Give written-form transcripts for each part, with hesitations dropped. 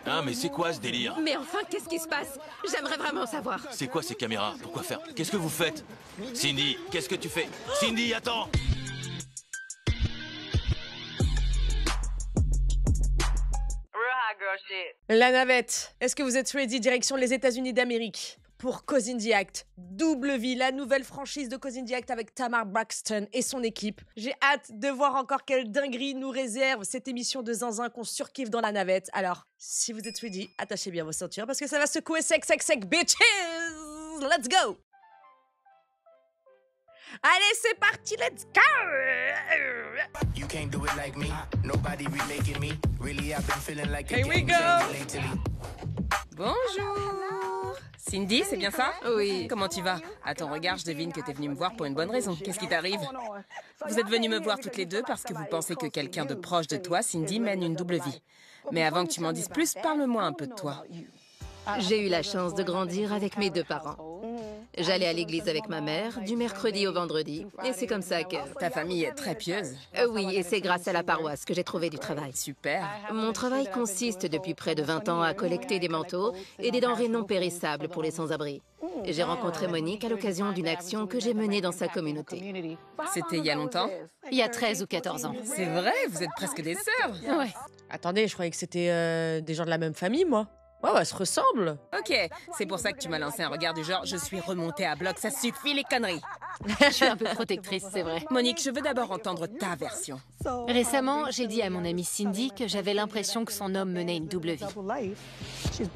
Ah, mais c'est quoi ce délire? Mais enfin, qu'est-ce qui se passe? J'aimerais vraiment savoir. C'est quoi ces caméras? Pourquoi faire? Qu'est-ce que vous faites? Cindy, qu'est-ce que tu fais? Cindy, attends! La navette. Est-ce que vous êtes ready direction les États-Unis d'Amérique pour Cause in the Act? Double vie, la nouvelle franchise de Cause in the Act avec Tamar Braxton et son équipe. J'ai hâte de voir encore quelle dinguerie nous réserve cette émission de zinzin qu'on surkiffe dans la navette. Alors, si vous êtes ready, attachez bien vos ceintures parce que ça va secouer sec, bitches! Let's go! Allez, c'est parti, let's go! You can't do it like me. Nobody remaking me. Really, I've been feeling like Here we go! Bonjour Cindy, c'est bien ça? Oui. Comment tu vas? À ton regard, je devine que t'es venue me voir pour une bonne raison. Qu'est-ce qui t'arrive? Vous êtes venues me voir toutes les deux parce que vous pensez que quelqu'un de proche de toi, Cindy, mène une double vie. Mais avant que tu m'en dises plus, parle-moi un peu de toi. J'ai eu la chance de grandir avec mes deux parents. J'allais à l'église avec ma mère, du mercredi au vendredi, et c'est comme ça que... Ta famille est très pieuse. Oui, et c'est grâce à la paroisse que j'ai trouvé du travail. Super. Mon travail consiste depuis près de 20 ans à collecter des manteaux et des denrées non périssables pour les sans-abri. J'ai rencontré Monique à l'occasion d'une action que j'ai menée dans sa communauté. C'était il y a longtemps? Il y a 13 ou 14 ans. C'est vrai, vous êtes presque des sœurs. Ouais. Attendez, je croyais que c'était des gens de la même famille, moi. Ouais, elles se ressemblent. Ok, c'est pour ça que tu m'as lancé un regard du genre « Je suis remontée à bloc, ça suffit les conneries !» Je suis un peu protectrice, c'est vrai. Monique, je veux d'abord entendre ta version. Récemment, j'ai dit à mon amie Cindy que j'avais l'impression que son homme menait une double vie.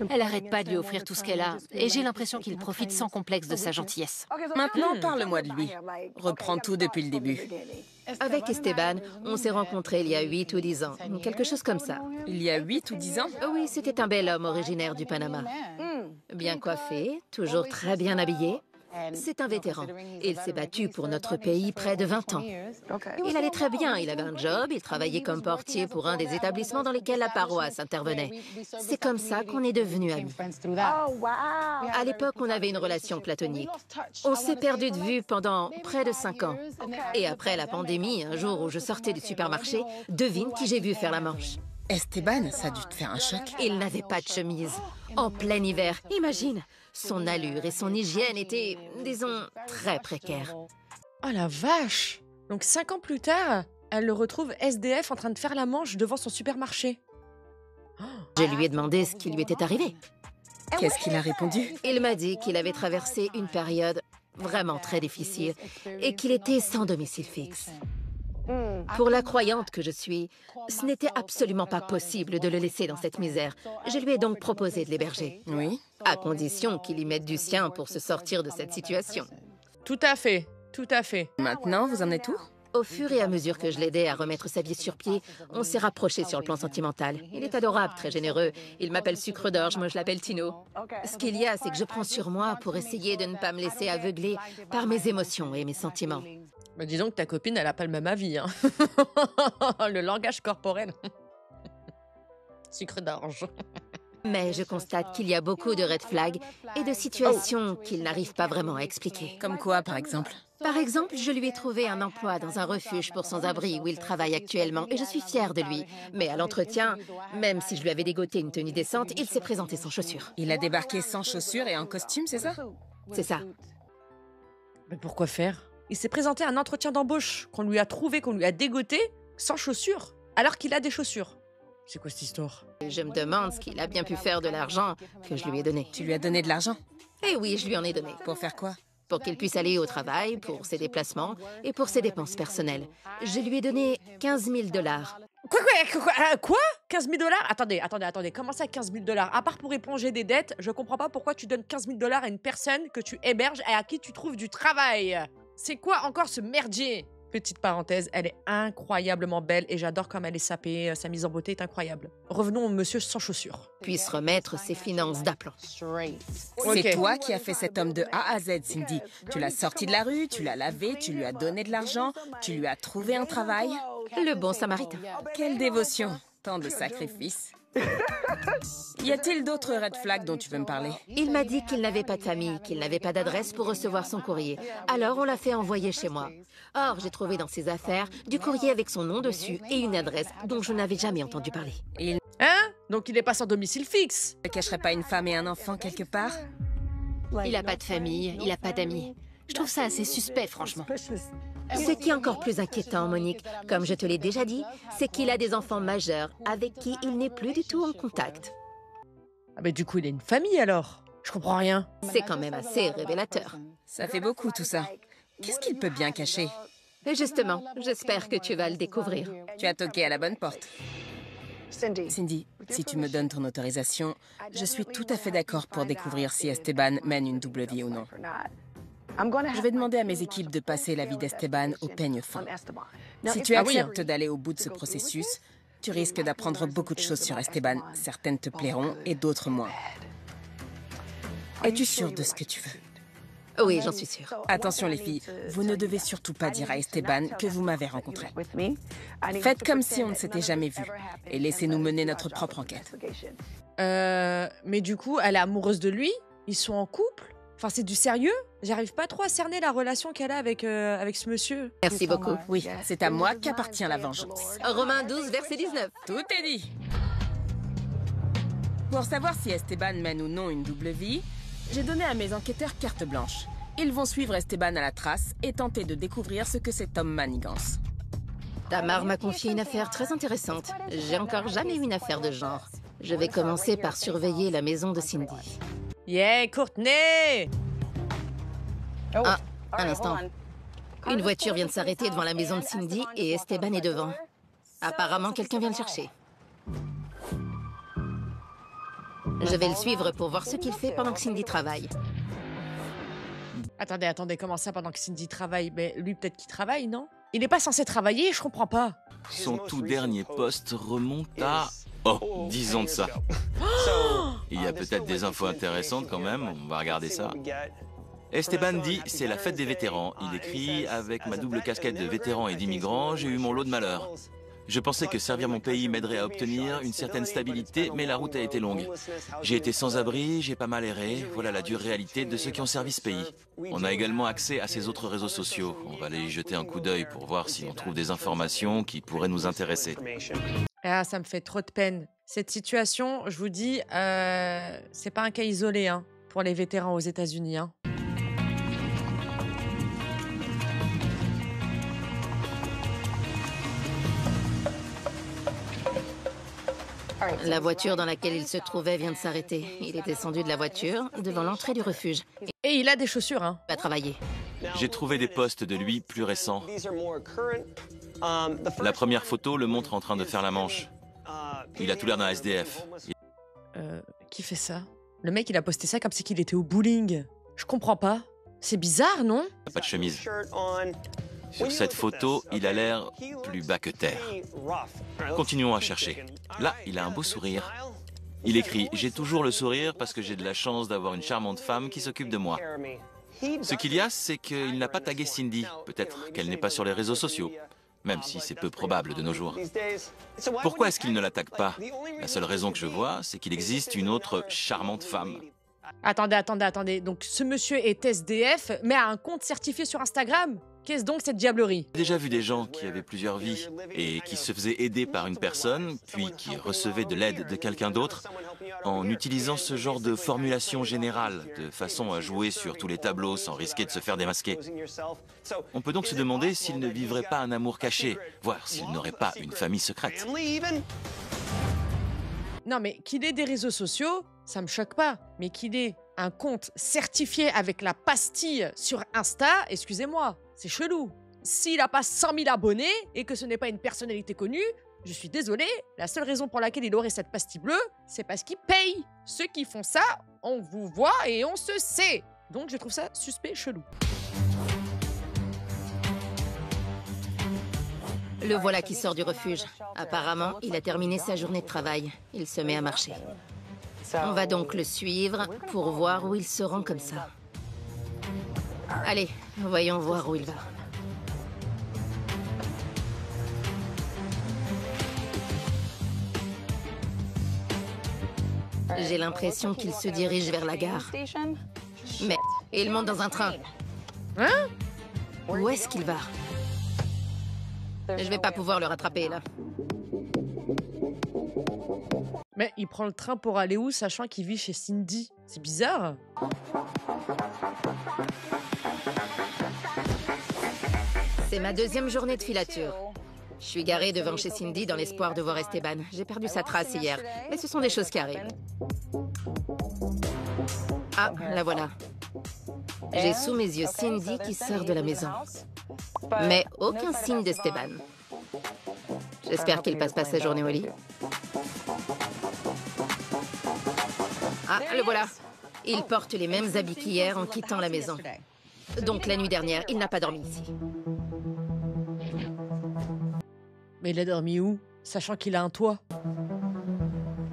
Elle arrête pas de lui offrir tout ce qu'elle a, et j'ai l'impression qu'il profite sans complexe de sa gentillesse. Maintenant, parle-moi de lui. Reprends tout depuis le début. Avec Esteban, on s'est rencontrés il y a 8 ou 10 ans, quelque chose comme ça. Il y a 8 ou 10 ans? Oui, c'était un bel homme originaire du Panama. Bien coiffé, toujours très bien habillé. C'est un vétéran. Il s'est battu pour notre pays près de 20 ans. Il allait très bien, il avait un job, il travaillait comme portier pour un des établissements dans lesquels la paroisse intervenait. C'est comme ça qu'on est devenus amis. À l'époque, on avait une relation platonique. On s'est perdu de vue pendant près de 5 ans. Et après la pandémie, un jour où je sortais du supermarché, devine qui j'ai vu faire la manche. Esteban, ça a dû te faire un choc. Il n'avait pas de chemise. En plein hiver, imagine. Son allure et son hygiène étaient, disons, très précaires. Oh la vache! Donc 5 ans plus tard, elle le retrouve SDF en train de faire la manche devant son supermarché. Je lui ai demandé ce qui lui était arrivé. Qu'est-ce qu'il a répondu? Il m'a dit qu'il avait traversé une période vraiment très difficile et qu'il était sans domicile fixe. Pour la croyante que je suis, ce n'était absolument pas possible de le laisser dans cette misère. Je lui ai donc proposé de l'héberger. Oui. À condition qu'il y mette du sien pour se sortir de cette situation. Tout à fait, tout à fait. Maintenant, vous en êtes où? Au fur et à mesure que je l'aidais à remettre sa vie sur pied, on s'est rapprochés sur le plan sentimental. Il est adorable, très généreux. Il m'appelle Sucre d'Orge, moi je l'appelle Tino. Ce qu'il y a, c'est que je prends sur moi pour essayer de ne pas me laisser aveugler par mes émotions et mes sentiments. Bah disons que ta copine, elle a pas le même avis, hein. Le langage corporel. Sucre d'orge. Mais je constate qu'il y a beaucoup de red flags et de situations qu'il n'arrive pas vraiment à expliquer. Comme quoi, par exemple? Par exemple, je lui ai trouvé un emploi dans un refuge pour sans-abri où il travaille actuellement et je suis fière de lui. Mais à l'entretien, même si je lui avais dégoté une tenue décente, il s'est présenté sans chaussures. Il a débarqué sans chaussures et en costume, c'est ça? C'est ça. Mais pourquoi faire? Il s'est présenté à un entretien d'embauche qu'on lui a trouvé, qu'on lui a dégoté, sans chaussures, alors qu'il a des chaussures. C'est quoi cette histoire? Je me demande ce qu'il a bien pu faire de l'argent que je lui ai donné. Tu lui as donné de l'argent? Eh oui, je lui en ai donné. Pour faire quoi? Pour qu'il puisse aller au travail, pour ses déplacements et pour ses dépenses personnelles. Je lui ai donné 15 000 $. Quoi 15 000 $? Attendez. Comment ça 15 000 $? À part pour éponger des dettes, je comprends pas pourquoi tu donnes 15 000 $ à une personne que tu héberges et à qui tu trouves du travail. C'est quoi encore ce merdier? Petite parenthèse, elle est incroyablement belle et j'adore comme elle est sapée, sa mise en beauté est incroyable. Revenons au monsieur sans chaussures. Puisse remettre ses finances d'aplomb. C'est toi qui as fait cet homme de A à Z, Cindy. Tu l'as sorti de la rue, tu l'as lavé, tu lui as donné de l'argent, tu lui as trouvé un travail. Le bon samaritain. Quelle dévotion, tant de sacrifices. Y a-t-il d'autres red flags dont tu veux me parler? Il m'a dit qu'il n'avait pas de famille, qu'il n'avait pas d'adresse pour recevoir son courrier. Alors on l'a fait envoyer chez moi. Or, j'ai trouvé dans ses affaires du courrier avec son nom dessus et une adresse dont je n'avais jamais entendu parler. Hein? Donc il est pas sans domicile fixe. Ne cacherait pas une femme et un enfant quelque part? Il a pas de famille, il a pas d'amis. Je trouve ça assez suspect, franchement. Ce qui est encore plus inquiétant, Monique, comme je te l'ai déjà dit, c'est qu'il a des enfants majeurs avec qui il n'est plus du tout en contact. Ah mais du coup, il a une famille alors? Je comprends rien. C'est quand même assez révélateur. Ça fait beaucoup tout ça. Qu'est-ce qu'il peut bien cacher? Et justement, j'espère que tu vas le découvrir. Tu as toqué à la bonne porte. Cindy, si tu me donnes ton autorisation, je suis tout à fait d'accord pour découvrir si Esteban mène une double vie ou non. Je vais demander à mes équipes de passer la vie d'Esteban au peigne fin. Si tu acceptes d'aller au bout de ce processus, tu risques d'apprendre beaucoup de choses sur Esteban. Certaines te plairont et d'autres moins. Es-tu sûre de ce que tu veux? Oui, j'en suis sûre. Attention les filles, vous ne devez surtout pas dire à Esteban que vous m'avez rencontré. Faites comme si on ne s'était jamais vu et laissez-nous mener notre propre enquête. Mais du coup, elle est amoureuse de lui? Ils sont en couple? Enfin, c'est du sérieux? J'arrive pas trop à cerner la relation qu'elle a avec ce monsieur. Merci beaucoup. Oui, c'est à moi qu'appartient la vengeance. Romains 12, verset 19. Tout est dit. Pour savoir si Esteban mène ou non une double vie, j'ai donné à mes enquêteurs carte blanche. Ils vont suivre Esteban à la trace et tenter de découvrir ce que cet homme manigance. Tamar m'a confié une affaire très intéressante. J'ai encore jamais eu une affaire de genre. Je vais commencer par surveiller la maison de Cindy. Yeah, Courtney! Ah, un instant. Une voiture vient de s'arrêter devant la maison de Cindy et Esteban est devant. Apparemment, quelqu'un vient le chercher. Je vais le suivre pour voir ce qu'il fait pendant que Cindy travaille. Attendez, comment ça pendant que Cindy travaille? Mais lui, peut-être qu'il travaille, non? Il n'est pas censé travailler, je comprends pas. Son tout dernier poste remonte à... Oh, 10 ans de ça. Il y a peut-être des infos intéressantes quand même, on va regarder ça. Esteban dit, c'est la fête des vétérans. Il écrit, avec ma double casquette de vétéran et d'immigrant, j'ai eu mon lot de malheur. Je pensais que servir mon pays m'aiderait à obtenir une certaine stabilité, mais la route a été longue. J'ai été sans abri, j'ai pas mal erré, voilà la dure réalité de ceux qui ont servi ce pays. On a également accès à ses autres réseaux sociaux. On va aller y jeter un coup d'œil pour voir si on trouve des informations qui pourraient nous intéresser. Ah, ça me fait trop de peine. Cette situation, je vous dis, c'est pas un cas isolé hein, pour les vétérans aux États-Unis. Hein. La voiture dans laquelle il se trouvait vient de s'arrêter. Il est descendu de la voiture devant l'entrée du refuge. Et il a des chaussures, hein. Il va travailler. J'ai trouvé des posts de lui plus récents. La première photo le montre en train de faire la manche. Il a tout l'air d'un SDF. Qui fait ça? Le mec, il a posté ça comme si qu'il était au bowling. Je comprends pas. C'est bizarre, non? Il n'a pas de chemise. Sur cette photo, il a l'air plus bas que terre. Continuons à chercher. Là, il a un beau sourire. Il écrit « J'ai toujours le sourire parce que j'ai de la chance d'avoir une charmante femme qui s'occupe de moi. » Ce qu'il y a, c'est qu'il n'a pas tagué Cindy. Peut-être qu'elle n'est pas sur les réseaux sociaux, même si c'est peu probable de nos jours. Pourquoi est-ce qu'il ne la tague pas? La seule raison que je vois, c'est qu'il existe une autre charmante femme. Attendez. Donc ce monsieur est SDF, mais a un compte certifié sur Instagram? Qu'est-ce donc cette diablerie? J'ai déjà vu des gens qui avaient plusieurs vies et qui se faisaient aider par une personne, puis qui recevaient de l'aide de quelqu'un d'autre, en utilisant ce genre de formulation générale, de façon à jouer sur tous les tableaux sans risquer de se faire démasquer. On peut donc se demander s'il ne vivrait pas un amour caché, voire s'il n'aurait pas une famille secrète. Non mais qu'il ait des réseaux sociaux, ça me choque pas. Mais qu'il ait un compte certifié avec la pastille sur Insta, excusez-moi, c'est chelou. S'il a pas 100 000 abonnés et que ce n'est pas une personnalité connue, je suis désolée, la seule raison pour laquelle il aurait cette pastille bleue, c'est parce qu'il paye. Ceux qui font ça, on vous voit et on se sait. Donc je trouve ça suspect, chelou. Le voilà qui sort du refuge. Apparemment, il a terminé sa journée de travail. Il se met à marcher. On va donc le suivre pour voir où il se rend comme ça. Allez, voyons voir où il va. J'ai l'impression qu'il se dirige vers la gare. Mais il monte dans un train. Hein? Où est-ce qu'il va? Je vais pas pouvoir le rattraper, là. Mais il prend le train pour aller où, sachant qu'il vit chez Cindy? C'est bizarre. C'est ma deuxième journée de filature. Je suis garée devant chez Cindy dans l'espoir de voir Esteban. J'ai perdu sa trace hier, mais ce sont des choses qui arrivent. Ah, la voilà. J'ai sous mes yeux Cindy qui sort de la maison. Mais aucun signe d'Esteban. J'espère qu'il passe pas sa journée au lit. Ah, le voilà. Il porte les mêmes habits qu'hier en quittant la maison. Donc la nuit dernière, il n'a pas dormi ici. Mais il a dormi où? Sachant qu'il a un toit.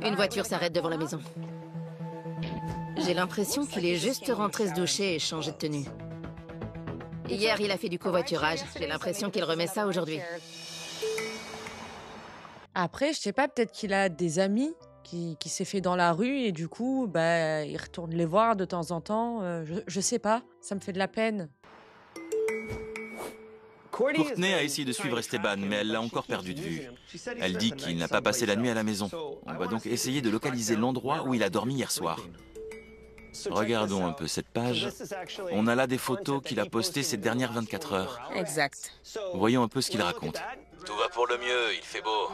Une voiture s'arrête devant la maison. J'ai l'impression qu'il est juste rentré se doucher et changer de tenue. Hier, il a fait du covoiturage. J'ai l'impression qu'il remet ça aujourd'hui. Après, je sais pas, peut-être qu'il a des amis qui s'est fait dans la rue et du coup, bah, il retourne les voir de temps en temps. Je sais pas, ça me fait de la peine. Courtney a essayé de suivre Esteban, mais elle l'a encore perdu de vue. Elle dit qu'il n'a pas passé la nuit à la maison. On va donc essayer de localiser l'endroit où il a dormi hier soir. Regardons un peu cette page. On a là des photos qu'il a postées ces dernières 24 heures. Exact. Voyons un peu ce qu'il raconte. Tout va pour le mieux, il fait beau.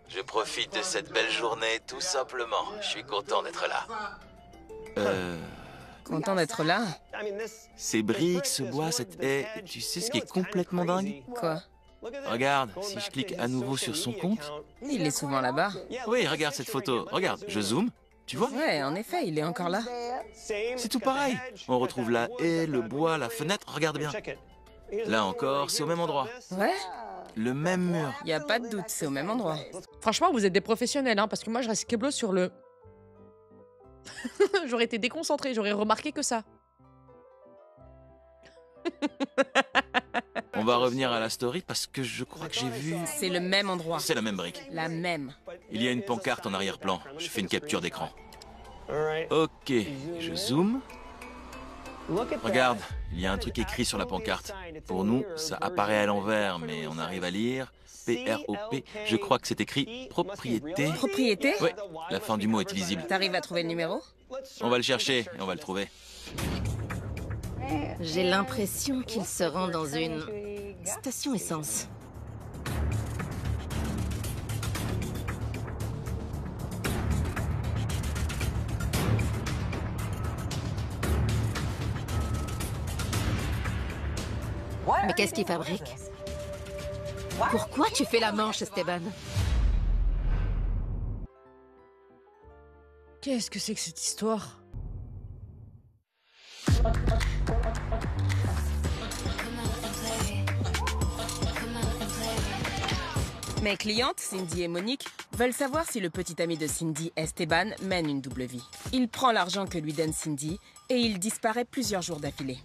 Je profite de cette belle journée tout simplement. Je suis content d'être là. Content d'être là? Ces briques, ce bois, cette haie, tu sais ce qui est complètement dingue? Quoi? Regarde, si je clique à nouveau sur son compte... Il est souvent là-bas. Oui, regarde cette photo. Regarde, je zoome. Tu vois? Ouais, en effet, il est encore là. C'est tout pareil. On retrouve la haie, le bois, la fenêtre. Regarde bien. Là encore, c'est au même endroit. Ouais? Le même mur. Y a pas de doute, c'est au même endroit. Franchement, vous êtes des professionnels, hein, parce que moi, je reste keblo sur le... J'aurais été déconcentrée, j'aurais remarqué que ça. On va revenir à la story parce que je crois que j'ai vu... C'est le même endroit. C'est la même brique. La même. Il y a une pancarte en arrière-plan. Je fais une capture d'écran. Ok, je zoome. Regarde, il y a un truc écrit sur la pancarte. Pour nous, ça apparaît à l'envers, mais on arrive à lire P-R-O-P. Je crois que c'est écrit propriété. Propriété? Oui, la fin du mot est visible. T'arrives à trouver le numéro? On va le chercher et on va le trouver. J'ai l'impression qu'il se rend dans une station essence. Mais qu'est-ce qu'il fabrique? Pourquoi tu fais la manche, Esteban? Qu'est-ce que c'est que cette histoire? Mes clientes, Cindy et Monique, veulent savoir si le petit ami de Cindy, Esteban, mène une double vie. Il prend l'argent que lui donne Cindy et il disparaît plusieurs jours d'affilée.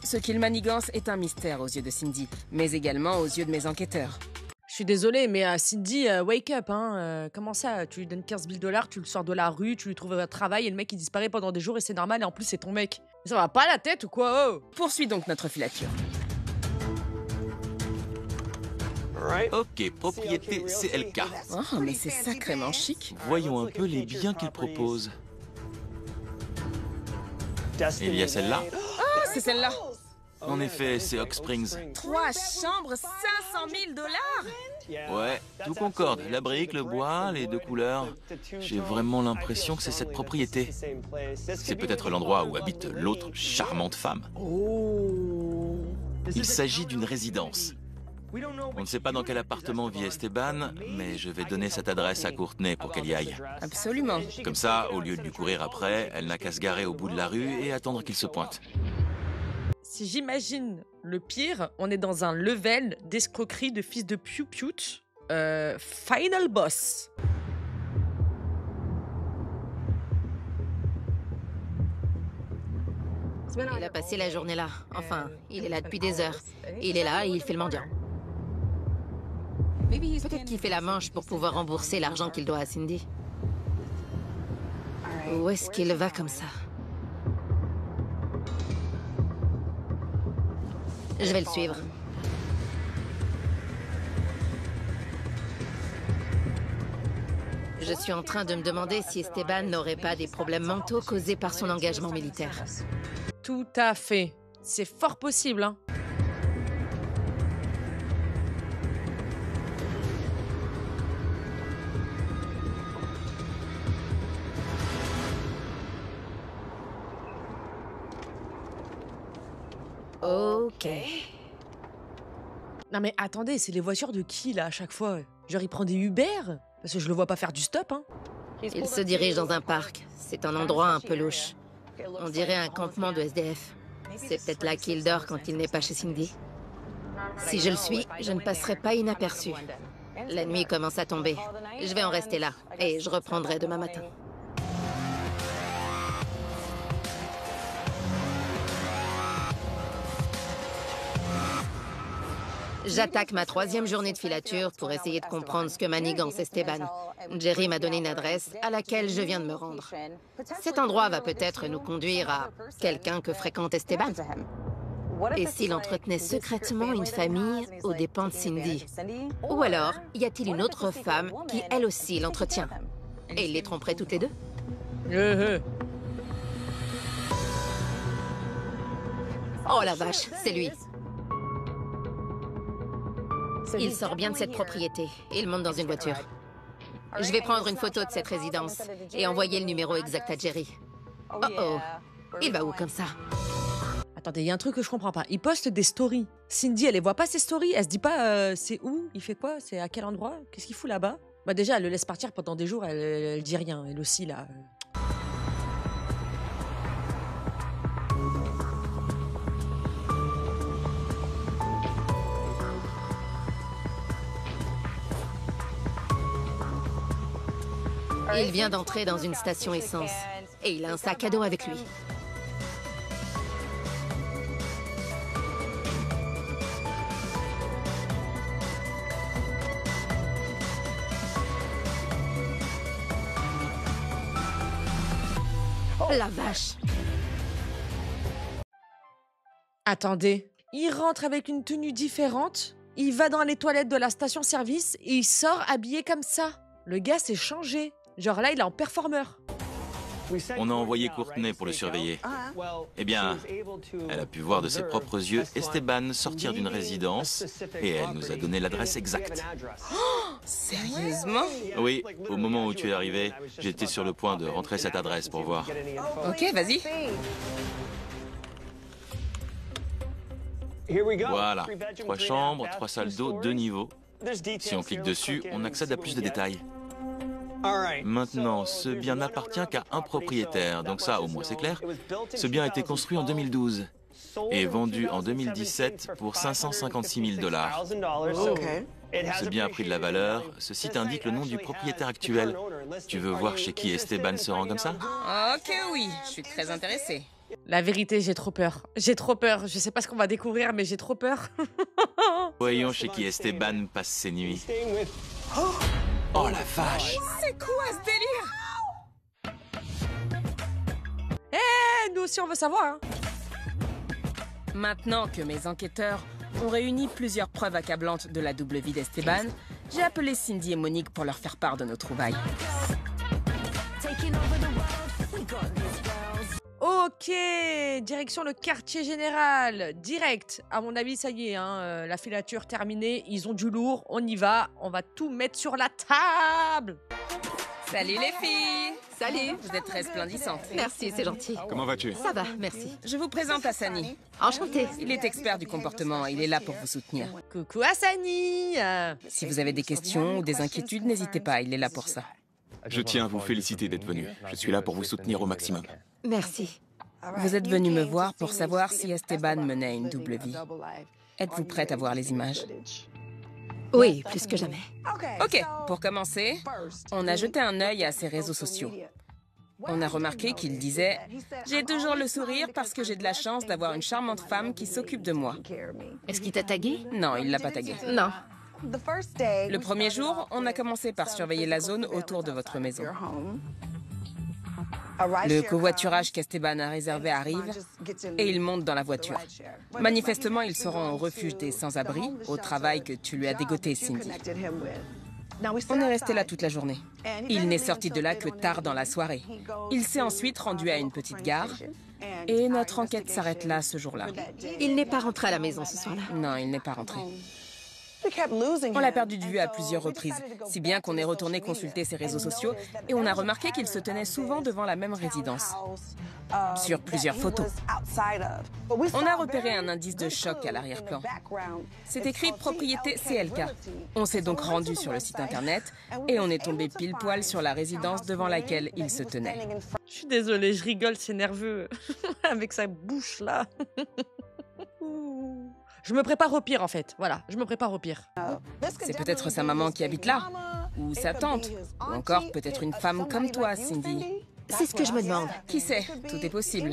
Ce qu'il manigance est un mystère aux yeux de Cindy, mais également aux yeux de mes enquêteurs. Je suis désolée, mais Cindy, wake up, hein. Comment ça? Tu lui donnes 15 000 $, tu le sors de la rue, tu lui trouves un travail et le mec il disparaît pendant des jours et c'est normal et en plus c'est ton mec. Ça va pas la tête ou quoi? Oh, Poursuis donc notre filature. Ok, propriété CLK. Oh, mais c'est sacrément chic. Voyons un peu les biens qu'il propose. Il y a celle-là. Oh, c'est celle-là. En effet, c'est Oak Springs. 3 chambres, 500 000 $. Ouais, tout concorde. La brique, le bois, les deux couleurs. J'ai vraiment l'impression que c'est cette propriété. C'est peut-être l'endroit où habite l'autre charmante femme. Il s'agit d'une résidence. On ne sait pas dans quel appartement vit Esteban, mais je vais donner cette adresse à Courtney pour qu'elle y aille. Absolument. Comme ça, au lieu de lui courir après, elle n'a qu'à se garer au bout de la rue et attendre qu'il se pointe. si j'imagine le pire, on est dans un level d'escroquerie de fils de piou-piout. Final boss. Il a passé la journée là. Enfin, il est là depuis des heures. Il est là et il fait le mendiant. Peut-être qu'il fait la manche pour pouvoir rembourser l'argent qu'il doit à Cindy. Où est-ce qu'il va comme ça? Je vais le suivre. Je suis en train de me demander si Esteban n'aurait pas des problèmes mentaux causés par son engagement militaire. Tout à fait. C'est fort possible, hein. Ok. Non mais attendez, c'est les voitures de qui là à chaque fois? Genre il prend des Uber? Parce que je le vois pas faire du stop, hein. Il se dirige dans un parc. C'est un endroit un peu louche. On dirait un campement de SDF. C'est peut-être là qu'il dort quand il n'est pas chez Cindy. Si je le suis, je ne passerai pas inaperçu. La nuit commence à tomber. Je vais en rester là et je reprendrai demain matin. J'attaque ma 3e journée de filature pour essayer de comprendre ce que manigance Esteban. Jerry m'a donné une adresse à laquelle je viens de me rendre. Cet endroit va peut-être nous conduire à quelqu'un que fréquente Esteban. Et s'il entretenait secrètement une famille aux dépens de Cindy? Ou alors, y a-t-il une autre femme qui, elle aussi, l'entretient? Et il les tromperait toutes les deux? Oh la vache, c'est lui. Il sort bien de cette propriété. Il monte dans une voiture. Je vais prendre une photo de cette résidence et envoyer le numéro exact à Jerry. Oh oh, il va où comme ça? Attendez, il y a un truc que je comprends pas. Il poste des stories. Cindy, elle les voit pas ses stories? Elle se dit pas c'est où? Il fait quoi? C'est à quel endroit? Qu'est-ce qu'il fout là-bas? Bah déjà, elle le laisse partir pendant des jours, elle dit rien. Elle aussi, là. Il vient d'entrer dans une station essence et il a un sac à dos avec lui. La vache! Attendez, il rentre avec une tenue différente, il va dans les toilettes de la station-service et il sort habillé comme ça. Le gars s'est changé. Genre là, il est en performeur. On a envoyé Courtney pour le surveiller. Eh bien, elle a pu voir de ses propres yeux Esteban sortir d'une résidence et elle nous a donné l'adresse exacte. Sérieusement? Oui, au moment où tu es arrivé, j'étais sur le point de rentrer cette adresse pour voir. Ok, vas-y. Voilà, 3 chambres, 3 salles d'eau, 2 niveaux. Si on clique dessus, on accède à plus de détails. Maintenant, ce bien n'appartient qu'à un propriétaire, donc ça, au moins, c'est clair. Ce bien a été construit en 2012 et vendu en 2017 pour 556 000 $. Ce bien a pris de la valeur. Ce site indique le nom du propriétaire actuel. Tu veux voir chez qui Esteban se rend comme ça? Ok, oui, je suis très intéressée. La vérité, j'ai trop peur. J'ai trop peur. Je sais pas ce qu'on va découvrir, mais j'ai trop peur. Voyons chez qui Esteban passe ses nuits. Oh la vache! C'est quoi ce délire? Eh, nous aussi, on veut savoir, hein. Maintenant que mes enquêteurs ont réuni plusieurs preuves accablantes de la double vie d'Esteban, j'ai appelé Cindy et Monique pour leur faire part de nos trouvailles. Ok, direction le quartier général, direct. À mon avis, ça y est, hein, la filature terminée, ils ont du lourd, on y va, on va tout mettre sur la table. Salut les filles! Salut! Vous êtes très splendissantes. Merci, c'est gentil. Comment vas-tu? Ça va, merci. Je vous présente Hassani. Enchantée. Il est expert du comportement, il est là pour vous soutenir. Coucou Hassani. Si vous avez des questions ou des inquiétudes, n'hésitez pas, il est là pour ça. Je tiens à vous féliciter d'être venu. Je suis là pour vous soutenir au maximum. Merci. Vous êtes venu me voir pour savoir si Esteban menait une double vie. Êtes-vous prête à voir les images? Oui, plus que jamais. Ok, pour commencer, on a jeté un œil à ses réseaux sociaux. On a remarqué qu'il disait « J'ai toujours le sourire parce que j'ai de la chance d'avoir une charmante femme qui s'occupe de moi. Est-ce qu'il t'a tagué? » Non, il l'a pas tagué. Non. Le premier jour, on a commencé par surveiller la zone autour de votre maison. Le covoiturage qu'Esteban a réservé arrive et il monte dans la voiture. Manifestement, ils seront au refuge des sans-abri, au travail que tu lui as dégoté, Cindy. On est resté là toute la journée. Il n'est sorti de là que tard dans la soirée. Il s'est ensuite rendu à une petite gare et notre enquête s'arrête là ce jour-là. Il n'est pas rentré à la maison ce soir-là. Non, il n'est pas rentré. On l'a perdu de vue à plusieurs reprises, si bien qu'on est retourné consulter ses réseaux sociaux et on a remarqué qu'il se tenait souvent devant la même résidence, sur plusieurs photos. On a repéré un indice de choc à l'arrière-plan. C'est écrit propriété CLK. On s'est donc rendu sur le site internet et on est tombé pile poil sur la résidence devant laquelle il se tenait. Je suis désolée, je rigole, c'est nerveux. Avec sa bouche là. Je me prépare au pire en fait. Voilà, je me prépare au pire. C'est peut-être sa maman qui habite là, ou sa tante, ou encore peut-être une femme comme toi, Cindy. C'est ce que je me demande. Qui sait, tout est possible.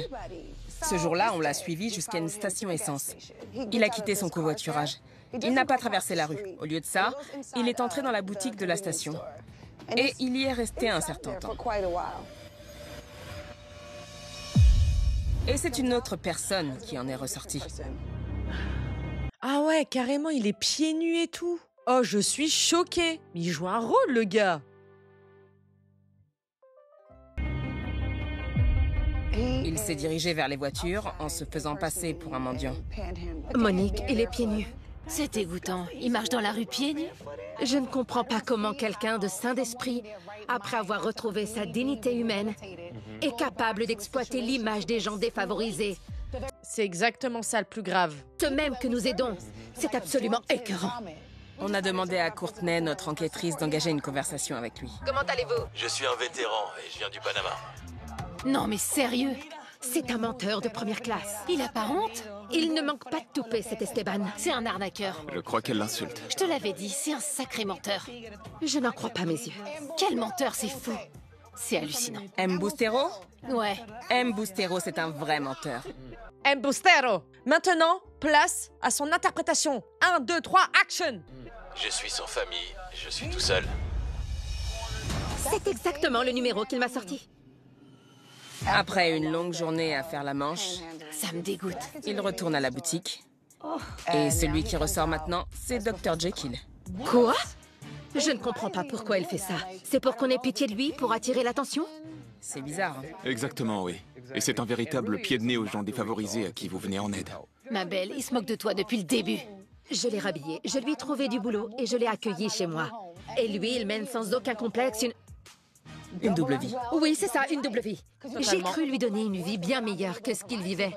Ce jour-là, on l'a suivi jusqu'à une station essence. Il a quitté son covoiturage. Il n'a pas traversé la rue. Au lieu de ça, il est entré dans la boutique de la station. Et il y est resté un certain temps. Et c'est une autre personne qui en est ressortie. Ah ouais, carrément, il est pieds nus et tout. Oh, je suis choquée. Il joue un rôle, le gars. Il s'est dirigé vers les voitures en se faisant passer pour un mendiant. Monique, il est pieds nus. C'est dégoûtant. Il marche dans la rue pieds nus. Je ne comprends pas comment quelqu'un de sain d'esprit, après avoir retrouvé sa dignité humaine, est capable d'exploiter l'image des gens défavorisés. C'est exactement ça le plus grave. Ceux même que nous aidons. C'est absolument écœurant. On a demandé à Courtney, notre enquêtrice, d'engager une conversation avec lui. Comment allez-vous? Je suis un vétéran et je viens du Panama. Non mais sérieux, C'est un menteur de première classe. il a pas honte? Il ne manque pas de toupet, cet Esteban. C'est un arnaqueur. Je crois qu'elle l'insulte. Je te l'avais dit, c'est un sacré menteur. Je n'en crois pas mes yeux. Quel menteur, c'est fou. C'est hallucinant. Embustero? Ouais. Embustero, c'est un vrai menteur. Embustero. Maintenant, place à son interprétation. 1, 2, 3, action. Je suis sans famille, je suis tout seul. C'est exactement le numéro qu'il m'a sorti. Après une longue journée à faire la manche, Ça me dégoûte. il retourne à la boutique. Et celui qui ressort maintenant, c'est Dr. Jekyll. Quoi? Je ne comprends pas pourquoi il fait ça. C'est pour qu'on ait pitié de lui, pour attirer l'attention? C'est bizarre. Hein? Exactement, oui. Et c'est un véritable pied de nez aux gens défavorisés à qui vous venez en aide. Ma belle, il se moque de toi depuis le début. Je l'ai rhabillé, je lui ai trouvé du boulot et je l'ai accueilli chez moi. Et lui, il mène sans aucun complexe Une double vie. Oui, c'est ça, une double vie. J'ai cru lui donner une vie bien meilleure que ce qu'il vivait.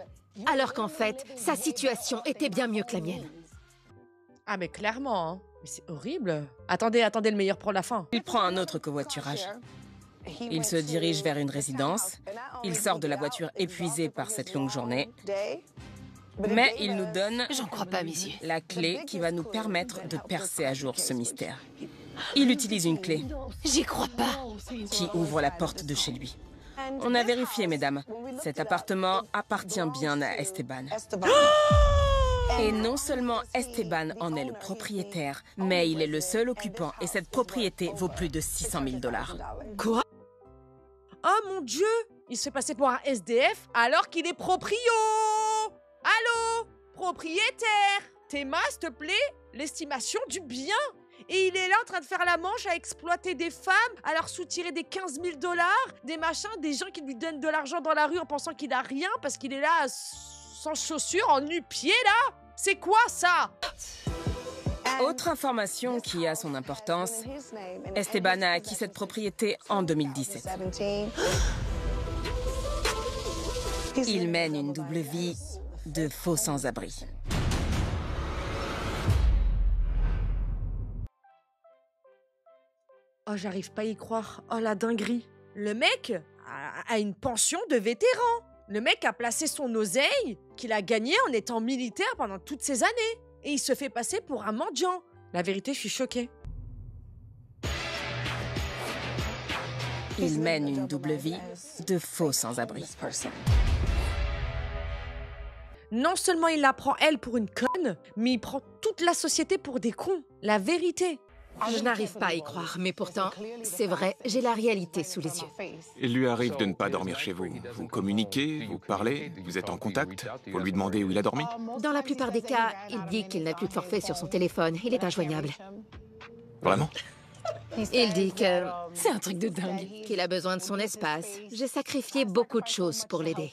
Alors qu'en fait, sa situation était bien mieux que la mienne. Ah mais clairement, hein. Mais c'est horrible. Attendez, attendez le meilleur pour la fin. Il prend un autre covoiturage. Il se dirige vers une résidence. Il sort de la voiture épuisé par cette longue journée. Mais il nous donne J'en crois pas à mes yeux. la clé qui va nous permettre de percer à jour ce mystère. Il utilise une clé J'y crois pas. qui ouvre la porte de chez lui. On a vérifié, mesdames. Cet appartement appartient bien à Esteban. Et non seulement Esteban en est le propriétaire, mais il est le seul occupant et cette propriété vaut plus de 600 000 $. Quoi? Oh mon Dieu! Il se fait passer pour un SDF alors qu'il est proprio! Allô? Propriétaire! Théma, s'il te plaît, l'estimation du bien! Et il est là en train de faire la manche à exploiter des femmes, à leur soutirer des 15 000 $, des machins, des gens qui lui donnent de l'argent dans la rue en pensant qu'il a rien parce qu'il est là sans chaussures, en nu-pied là. C'est quoi ça? Autre information qui a son importance, Esteban a acquis cette propriété en 2017. Il mène une double vie de faux sans-abri. Oh, j'arrive pas à y croire. Oh, la dinguerie. Le mec a une pension de vétéran. Le mec a placé son oseille qu'il a gagné en étant militaire pendant toutes ces années. Et il se fait passer pour un mendiant. La vérité, je suis choquée. Il mène une double vie de faux sans-abri. Non seulement il la prend elle pour une conne, mais il prend toute la société pour des cons. La vérité. Je n'arrive pas à y croire, mais pourtant, c'est vrai, j'ai la réalité sous les yeux. Il lui arrive de ne pas dormir chez vous. Vous communiquez, vous parlez, vous êtes en contact, vous lui demandez où il a dormi. Dans la plupart des cas, il dit qu'il n'a plus de forfait sur son téléphone. Il est injoignable. Vraiment? Il dit que C'est un truc de dingue. qu'il a besoin de son espace. J'ai sacrifié beaucoup de choses pour l'aider.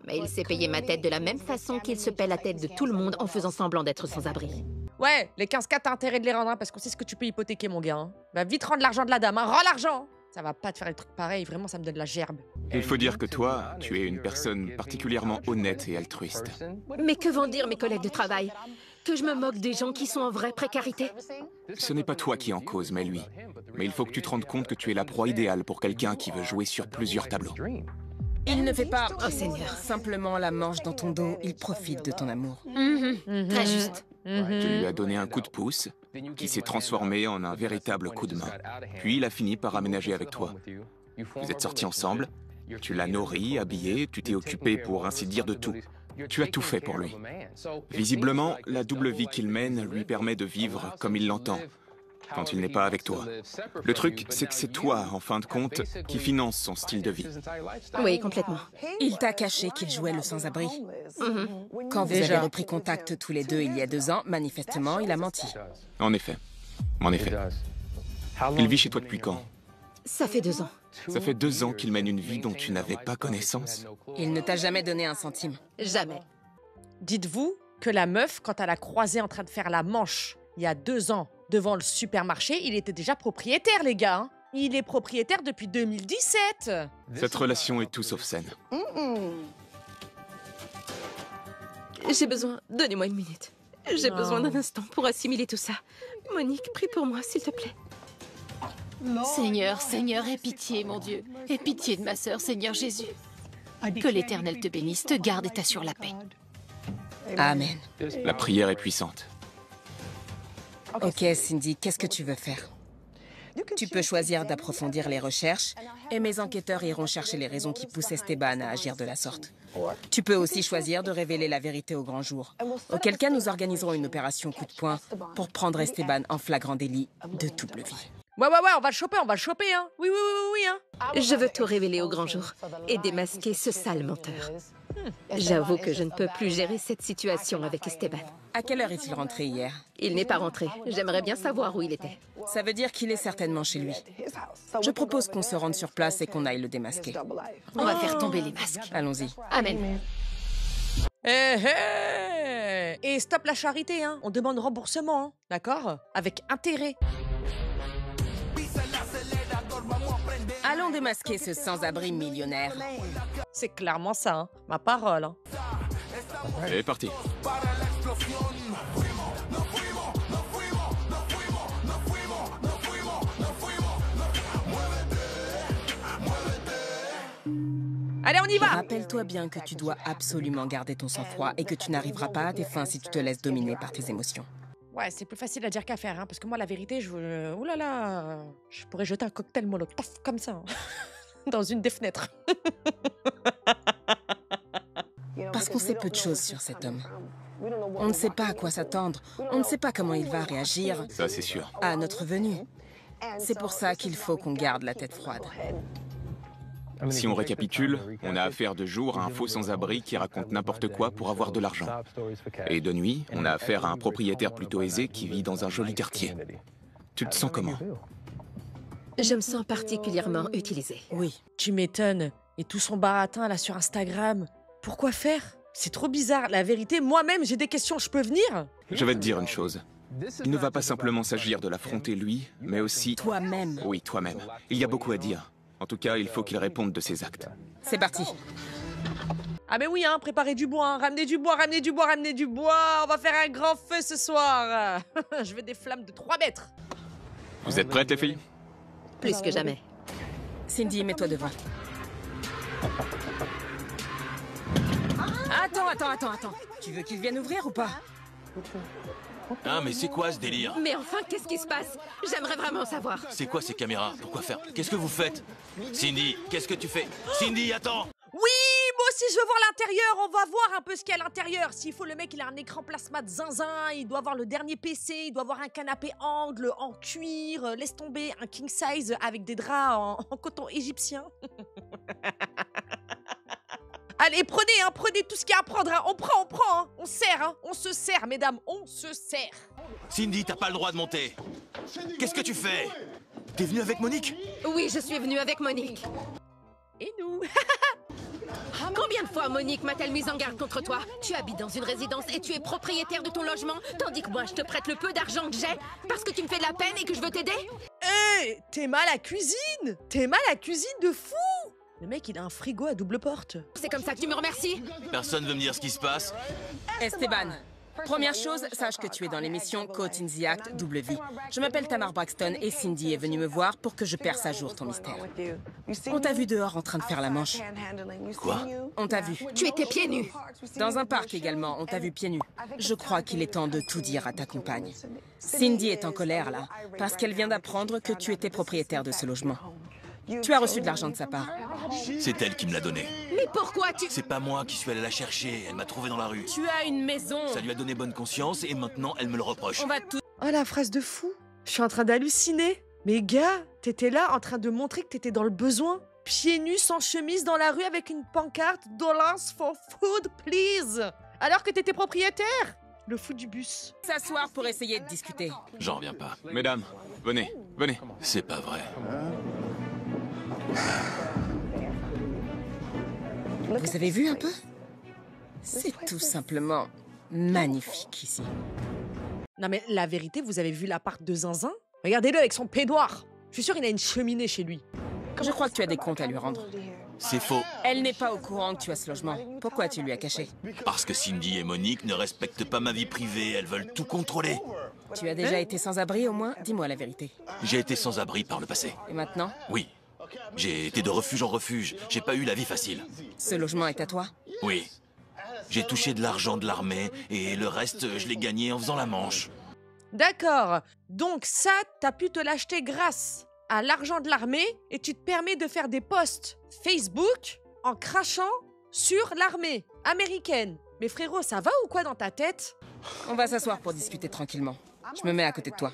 Mais il s'est payé ma tête de la même façon qu'il se paie la tête de tout le monde en faisant semblant d'être sans abri. Ouais, les 15K, t'as intérêt de les rendre, hein, parce qu'on sait ce que tu peux hypothéquer, mon gars. Hein. Va vite rendre l'argent de la dame, hein. Rends l'argent. Ça va pas te faire des trucs pareils, vraiment, ça me donne la gerbe. Il faut dire que toi, tu es une personne particulièrement honnête et altruiste. Mais que vont dire mes collègues de travail? Que je me moque des gens qui sont en vraie précarité? Ce n'est pas toi qui est en cause, mais lui. Mais il faut que tu te rendes compte que tu es la proie idéale pour quelqu'un qui veut jouer sur plusieurs tableaux. Il ne fait pas Oh Seigneur. simplement la manche dans ton dos, il profite de ton amour. Très juste. Tu lui as donné un coup de pouce, qui s'est transformé en un véritable coup de main. Puis il a fini par aménager avec toi. Vous êtes sortis ensemble, tu l'as nourri, habillé, tu t'es occupé pour ainsi dire de tout. Tu as tout fait pour lui. Visiblement, la double vie qu'il mène lui permet de vivre comme il l'entend, quand il n'est pas avec toi. Le truc, c'est que c'est toi, en fin de compte, qui finance son style de vie. Oui, complètement. Il t'a caché qu'il jouait le sans-abri. Quand vous avez repris contact tous les deux il y a 2 ans, manifestement, il a menti. En effet. En effet. Il vit chez toi depuis quand? Ça fait 2 ans. Ça fait 2 ans qu'il mène une vie dont tu n'avais pas connaissance. Il ne t'a jamais donné un centime. Jamais. Dites-vous que la meuf, quand elle a croisé en train de faire la manche, il y a 2 ans, devant le supermarché, il était déjà propriétaire, les gars. Hein. Il est propriétaire depuis 2017. Cette relation est tout sauf saine. J'ai besoin... Donnez-moi une minute. J'ai besoin d'un instant pour assimiler tout ça. Monique, prie pour moi, s'il te plaît. Seigneur, Seigneur, aie pitié, mon Dieu. Aie pitié de ma sœur, Seigneur Jésus. Que l'Éternel te bénisse, te garde et t'assure la paix. Amen. La prière est puissante. Ok, Cindy, qu'est-ce que tu veux faire? Tu peux choisir d'approfondir les recherches et mes enquêteurs iront chercher les raisons qui poussent Esteban à agir de la sorte. Tu peux aussi choisir de révéler la vérité au grand jour. Auquel cas, nous organiserons une opération coup de poing pour prendre Esteban en flagrant délit de double vie. Ouais, on va le choper, hein. Oui, hein. Je veux tout révéler au grand jour et démasquer ce sale menteur. J'avoue que je ne peux plus gérer cette situation avec Esteban. À quelle heure est-il rentré hier? Il n'est pas rentré. J'aimerais bien savoir où il était. Ça veut dire qu'il est certainement chez lui. Je propose qu'on se rende sur place et qu'on aille le démasquer. On va faire tomber les masques. Allons-y. Amen. Et stop la charité, hein. On demande remboursement, hein. D'accord? Avec intérêt. Allons démasquer ce sans-abri millionnaire. C'est clairement ça, hein. Ma parole. Hein. C'est parti. Allez, on y va! Rappelle-toi bien que tu dois absolument garder ton sang-froid et que tu n'arriveras pas à tes fins si tu te laisses dominer par tes émotions. Ouais, c'est plus facile à dire qu'à faire, hein, parce que moi, la vérité, ouh là là, je pourrais jeter un cocktail molotov comme ça, hein, dans une des fenêtres. Parce qu'on sait peu de choses sur cet homme. On ne sait pas à quoi s'attendre, on ne sait pas comment il va réagir Ça, c'est sûr. à notre venue. C'est pour ça qu'il faut qu'on garde la tête froide. Si on récapitule, on a affaire de jour à un faux sans-abri qui raconte n'importe quoi pour avoir de l'argent. Et de nuit, on a affaire à un propriétaire plutôt aisé qui vit dans un joli quartier. Tu te sens comment? Je me sens particulièrement utilisée. Oui. Tu m'étonnes. Et tout son baratin, là, sur Instagram. Pourquoi faire? C'est trop bizarre. La vérité, moi-même, j'ai des questions. Je peux venir? Je vais te dire une chose. Il ne va pas simplement s'agir de l'affronter lui, mais aussi... Toi-même. Oui, toi-même. Il y a beaucoup à dire. En tout cas, il faut qu'il réponde de ses actes. C'est parti. Ah mais oui, hein, préparez du bois, hein. Ramenez du bois, ramenez du bois, ramenez du bois. On va faire un grand feu ce soir. Je veux des flammes de 3 mètres. Vous êtes prêtes, les filles? Plus que jamais. Cindy, mets-toi devant. Attends. Tu veux qu'il vienne ouvrir ou pas? Ah, mais c'est quoi ce délire? Mais enfin, qu'est-ce qui se passe? J'aimerais vraiment savoir. C'est quoi ces caméras? Pourquoi faire? Qu'est-ce que vous faites? Cindy, qu'est-ce que tu fais? Cindy, attends! Oui, moi aussi je veux voir l'intérieur. On va voir un peu ce qu'il y a à l'intérieur. S'il faut, le mec, il a un écran plasma de zinzin. Il doit avoir le dernier PC. Il doit avoir un canapé angle en cuir. Laisse tomber un king size avec des draps en coton égyptien. Allez, prenez tout ce qu'il y a à prendre. Hein. On prend, hein. On sert, hein. On se sert, mesdames, on se sert. Cindy, t'as pas le droit de monter. Qu'est-ce que tu fais? T'es venu avec Monique? Oui, je suis venue avec Monique. Et nous? Combien de fois Monique m'a-t-elle mise en garde contre toi? Tu habites dans une résidence et tu es propriétaire de ton logement, tandis que moi je te prête le peu d'argent que j'ai parce que tu me fais de la peine et que je veux t'aider? Hé, t'es mal à cuisine! T'es mal à cuisine de fou! Le mec, il a un frigo à double porte. C'est comme ça que tu me remercies? Personne veut me dire ce qui se passe? Esteban, première chose, sache que tu es dans l'émission Caught in the Act double vie. Je m'appelle Tamar Braxton et Cindy est venue me voir pour que je perce à jour ton mystère. On t'a vu dehors en train de faire la manche. Quoi? On t'a vu. Tu étais pieds nus. Dans un parc également, on t'a vu pieds nus. Je crois qu'il est temps de tout dire à ta compagne. Cindy est en colère là, parce qu'elle vient d'apprendre que tu étais propriétaire de ce logement. Tu as reçu de l'argent de sa part. C'est elle qui me l'a donné. Mais pourquoi tu... C'est pas moi qui suis allé la chercher, elle m'a trouvé dans la rue. Tu as une maison. Ça lui a donné bonne conscience et maintenant elle me le reproche. On va tout... Oh, la phrase de fou! Je suis en train d'halluciner. Mais gars, t'étais là en train de montrer que t'étais dans le besoin. Pieds nus, sans chemise, dans la rue avec une pancarte « Dollars for food, please !» Alors que t'étais propriétaire! Le fou du bus. s'asseoir pour essayer de discuter. J'en reviens pas. Mesdames, venez, venez. C'est pas vrai. Vous avez vu un peu? C'est tout simplement magnifique ici. Non mais la vérité, vous avez vu l'appart de Zinzin? Regardez-le avec son peignoir. Je suis sûre qu'il a une cheminée chez lui. Je crois que tu as des comptes à lui rendre. C'est faux. Elle n'est pas au courant que tu as ce logement. Pourquoi tu lui as caché? Parce que Cindy et Monique ne respectent pas ma vie privée, elles veulent tout contrôler. Tu as déjà été sans abri au moins? Dis-moi la vérité. J'ai été sans abri par le passé. Et maintenant? Oui. J'ai été de refuge en refuge. J'ai pas eu la vie facile. Ce logement est à toi? Oui. J'ai touché de l'argent de l'armée et le reste, je l'ai gagné en faisant la manche. D'accord. Donc ça, t'as pu te l'acheter grâce à l'argent de l'armée et tu te permets de faire des posts Facebook en crachant sur l'armée américaine. Mais frérot, ça va ou quoi dans ta tête? On va s'asseoir pour discuter tranquillement. Je me mets à côté de toi.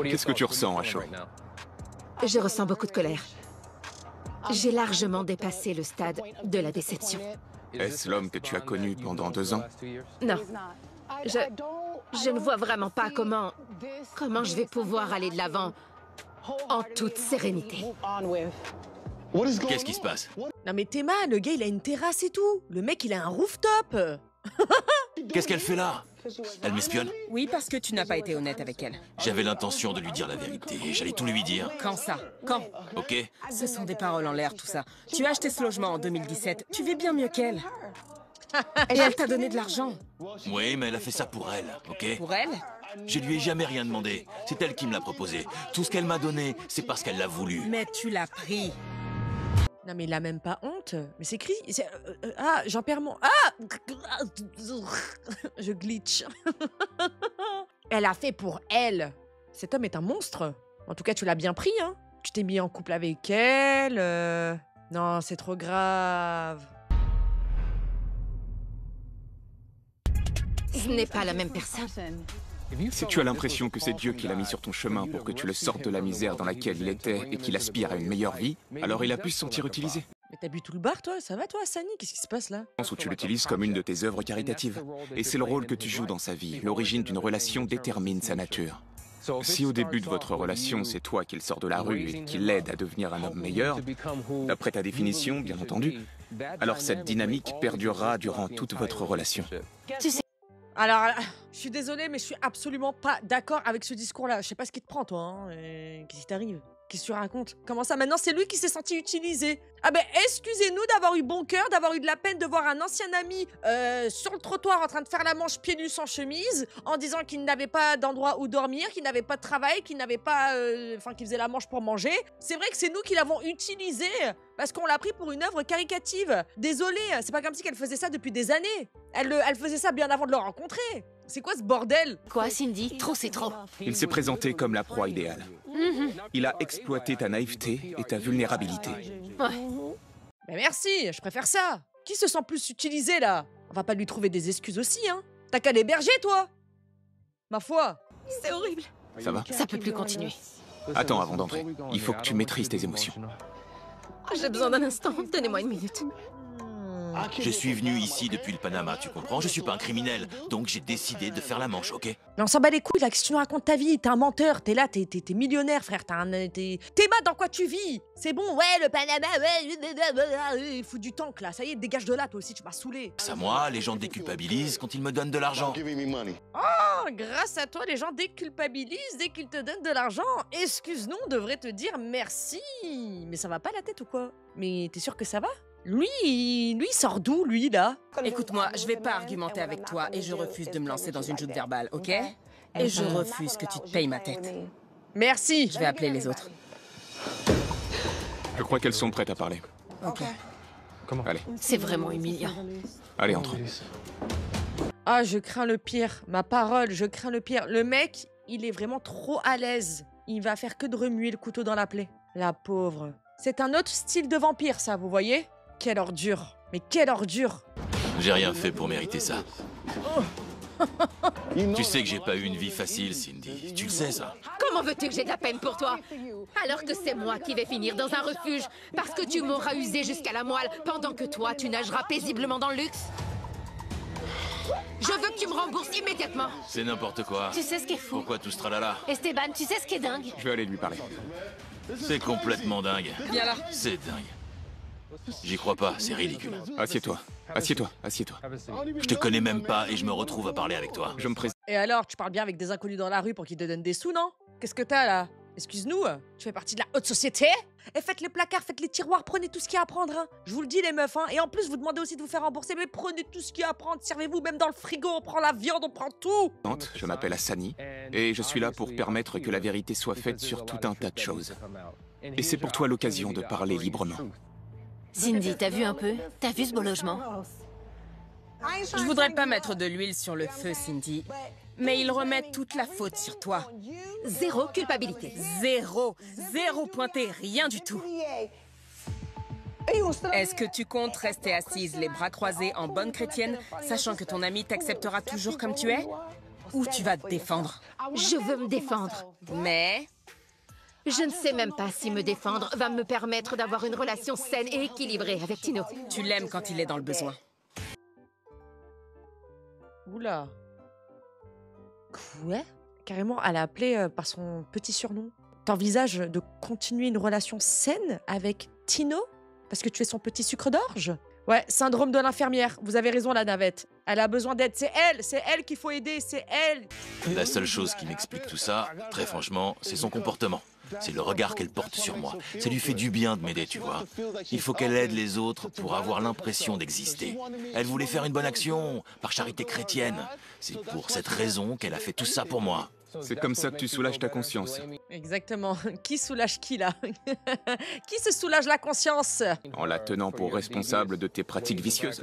Qu'est-ce que tu ressens à chaud? Je ressens beaucoup de colère. J'ai largement dépassé le stade de la déception. Est-ce l'homme que tu as connu pendant 2 ans? Non. Je ne vois vraiment pas comment je vais pouvoir aller de l'avant en toute sérénité. Qu'est-ce qui se passe? Non mais Théma, le gars il a une terrasse et tout. Le mec il a un rooftop. Qu'est-ce qu'elle fait là? Elle m'espionne? Oui, parce que tu n'as pas été honnête avec elle. J'avais l'intention de lui dire la vérité. J'allais tout lui dire. Quand ça? Quand? Ok? Ce sont des paroles en l'air, tout ça. Tu as acheté ce logement en 2017. Tu vis bien mieux qu'elle. Et elle t'a donné de l'argent. Oui, mais elle a fait ça pour elle, ok? Pour elle? Je lui ai jamais rien demandé. C'est elle qui me l'a proposé. Tout ce qu'elle m'a donné, c'est parce qu'elle l'a voulu. Mais tu l'as pris. Non mais il a même pas honte. Mais c'est écrit. Ah, j'en perds mon. Ah. Je glitch. Elle a fait pour elle. Cet homme est un monstre. En tout cas, tu l'as bien pris, hein. Tu t'es mis en couple avec elle. Non, c'est trop grave. Ce n'est pas la même personne. Si tu as l'impression que c'est Dieu qui l'a mis sur ton chemin pour que tu le sortes de la misère dans laquelle il était et qu'il aspire à une meilleure vie, alors il a pu se sentir utilisé. Mais t'as bu tout le bar, toi? Ça va, toi, Sani? Qu'est-ce qui se passe, là? Où tu l'utilises comme une de tes œuvres caritatives. Et c'est le rôle que tu joues dans sa vie. L'origine d'une relation détermine sa nature. Si au début de votre relation, c'est toi qui le sors de la rue et qui l'aide à devenir un homme meilleur, d'après ta définition, bien entendu, alors cette dynamique perdurera durant toute votre relation. Tu sais, Alors, je suis désolée, mais je suis absolument pas d'accord avec ce discours-là. Je sais pas ce qui te prend, toi. Hein. Qu'est-ce qui t'arrive? Qu'est-ce que tu racontes? Comment ça? Maintenant, c'est lui qui s'est senti utilisé. Ah ben, excusez-nous d'avoir eu bon cœur, d'avoir eu de la peine de voir un ancien ami sur le trottoir en train de faire la manche pieds nus sans chemise, en disant qu'il n'avait pas d'endroit où dormir, qu'il n'avait pas de travail, qu'il n'avait pas... Enfin, qu'il faisait la manche pour manger. C'est vrai que c'est nous qui l'avons utilisé parce qu'on l'a pris pour une œuvre caricative. Désolée, c'est pas comme si qu'elle faisait ça depuis des années. Elle faisait ça bien avant de le rencontrer. C'est quoi ce bordel? quoi, Cindy? Trop, c'est trop. Il s'est présenté comme la proie idéale. Il a exploité ta naïveté et ta vulnérabilité. Ouais. Mais merci, je préfère ça. Qui se sent plus utilisé, là? On va pas lui trouver des excuses aussi, hein. T'as qu'à l'héberger, toi. Ma foi. C'est horrible. Ça va? Ça peut plus continuer. Attends avant d'entrer. Il faut que tu maîtrises tes émotions. J'ai besoin d'un instant. Donnez-moi une minute. Je suis venu ici depuis le Panama, tu comprends? Je suis pas un criminel, donc j'ai décidé de faire la manche, ok? Mais on s'en bat les couilles, là, qu'est-ce que tu nous racontes ta vie? T'es un menteur, t'es là, t'es millionnaire, frère, t'es mal dans quoi tu vis? C'est bon, ouais, le Panama, ouais, fous du tank, là, ça y est, dégage de là, toi aussi, tu m'as saoulé. Grâce à moi, les gens déculpabilisent quand ils me donnent de l'argent. Oh, grâce à toi, les gens déculpabilisent dès qu'ils te donnent de l'argent. Excuse-nous, on devrait te dire merci. Mais ça va pas la tête ou quoi? Mais t'es sûr que ça va? Lui, il sort d'où, lui, là? Écoute-moi, je vais pas argumenter avec toi et je refuse de me lancer dans une joute verbale, ok? Et je refuse que tu te payes ma tête. Merci. Je vais appeler les autres. Je crois qu'elles sont prêtes à parler. Ok. Allez, C'est vraiment humiliant. allez, entre. Ah, je crains le pire. Ma parole, je crains le pire. Le mec, il est vraiment trop à l'aise. Il va faire que de remuer le couteau dans la plaie. La pauvre. C'est un autre style de vampire, ça, vous voyez? Quelle ordure. Mais quelle ordure. J'ai rien fait pour mériter ça. Tu sais que j'ai pas eu une vie facile, Cindy. Tu le sais, ça. Comment veux-tu que j'ai de la peine pour toi? Alors que c'est moi qui vais finir dans un refuge parce que tu m'auras usé jusqu'à la moelle pendant que toi, tu nageras paisiblement dans le luxe. Je veux que tu me rembourses immédiatement. C'est n'importe quoi. Tu sais ce qui est fou? Pourquoi tout ce tralala? Esteban, tu sais ce qui est dingue? Je vais aller lui parler. C'est complètement dingue. Viens là. C'est dingue. J'y crois pas, c'est ridicule. Assieds-toi, assieds-toi, assieds-toi. Je te connais même pas et je me retrouve à parler avec toi. Je me présente. Et alors, tu parles bien avec des inconnus dans la rue pour qu'ils te donnent des sous, non? Qu'est-ce que t'as, là? Excuse-nous, tu fais partie de la haute société? Et faites les placards, faites les tiroirs, prenez tout ce qu'il y a à prendre, hein. Je vous le dis, les meufs, hein. Et en plus, vous demandez aussi de vous faire rembourser, mais prenez tout ce qu'il y a à prendre. Servez-vous même dans le frigo, on prend la viande, on prend tout. Je m'appelle Hassani et je suis là pour permettre que la vérité soit faite sur tout un tas de choses. Et c'est pour toi l'occasion de parler librement. Cindy, t'as vu un peu? T'as vu ce beau logement? Je voudrais pas mettre de l'huile sur le feu, Cindy. Mais ils remettent toute la faute sur toi. Zéro culpabilité. Zéro. Zéro pointé, rien du tout. Est-ce que tu comptes rester assise, les bras croisés, en bonne chrétienne, sachant que ton ami t'acceptera toujours comme tu es? Ou tu vas te défendre? Je veux me défendre. Mais... Je ne sais même pas si me défendre va me permettre d'avoir une relation saine et équilibrée avec Tino. tu l'aimes quand il est dans le besoin. Oula. Quoi? Carrément, elle a appelé par son petit surnom. T'envisages de continuer une relation saine avec Tino? Parce que tu es son petit sucre d'orge? Ouais, syndrome de l'infirmière. Vous avez raison, la navette. Elle a besoin d'aide. C'est elle qu'il faut aider. C'est elle. La seule chose qui m'explique tout ça, très franchement, c'est son comportement. C'est le regard qu'elle porte sur moi. Ça lui fait du bien de m'aider, tu vois. Il faut qu'elle aide les autres pour avoir l'impression d'exister. Elle voulait faire une bonne action, par charité chrétienne. C'est pour cette raison qu'elle a fait tout ça pour moi. C'est comme ça que tu soulages ta conscience. Exactement. Qui soulage qui, là? Qui se soulage la conscience? En la tenant pour responsable de tes pratiques vicieuses.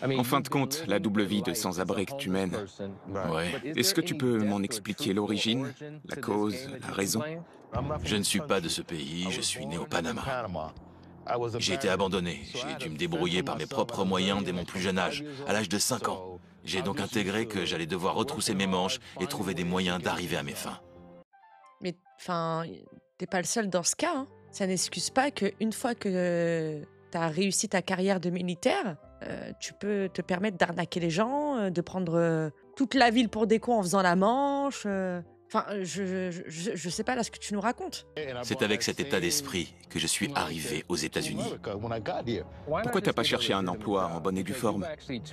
En fin de compte, la double vie de sans-abri que tu mènes, Ouais. est-ce que tu peux m'en expliquer l'origine, la cause, la raison? Je ne suis pas de ce pays, je suis né au Panama. J'ai été abandonné, j'ai dû me débrouiller par mes propres moyens dès mon plus jeune âge, à l'âge de 5 ans. J'ai donc intégré que j'allais devoir retrousser mes manches et trouver des moyens d'arriver à mes fins. Mais, enfin, t'es pas le seul dans ce cas, hein. Ça n'excuse pas qu'une fois que t'as réussi ta carrière de militaire, tu peux te permettre d'arnaquer les gens, de prendre toute la ville pour des cons en faisant la manche. Enfin, je sais pas là ce que tu nous racontes. C'est avec cet état d'esprit que je suis arrivé aux États-Unis. Pourquoi t'as pas cherché un emploi en bonne et due forme?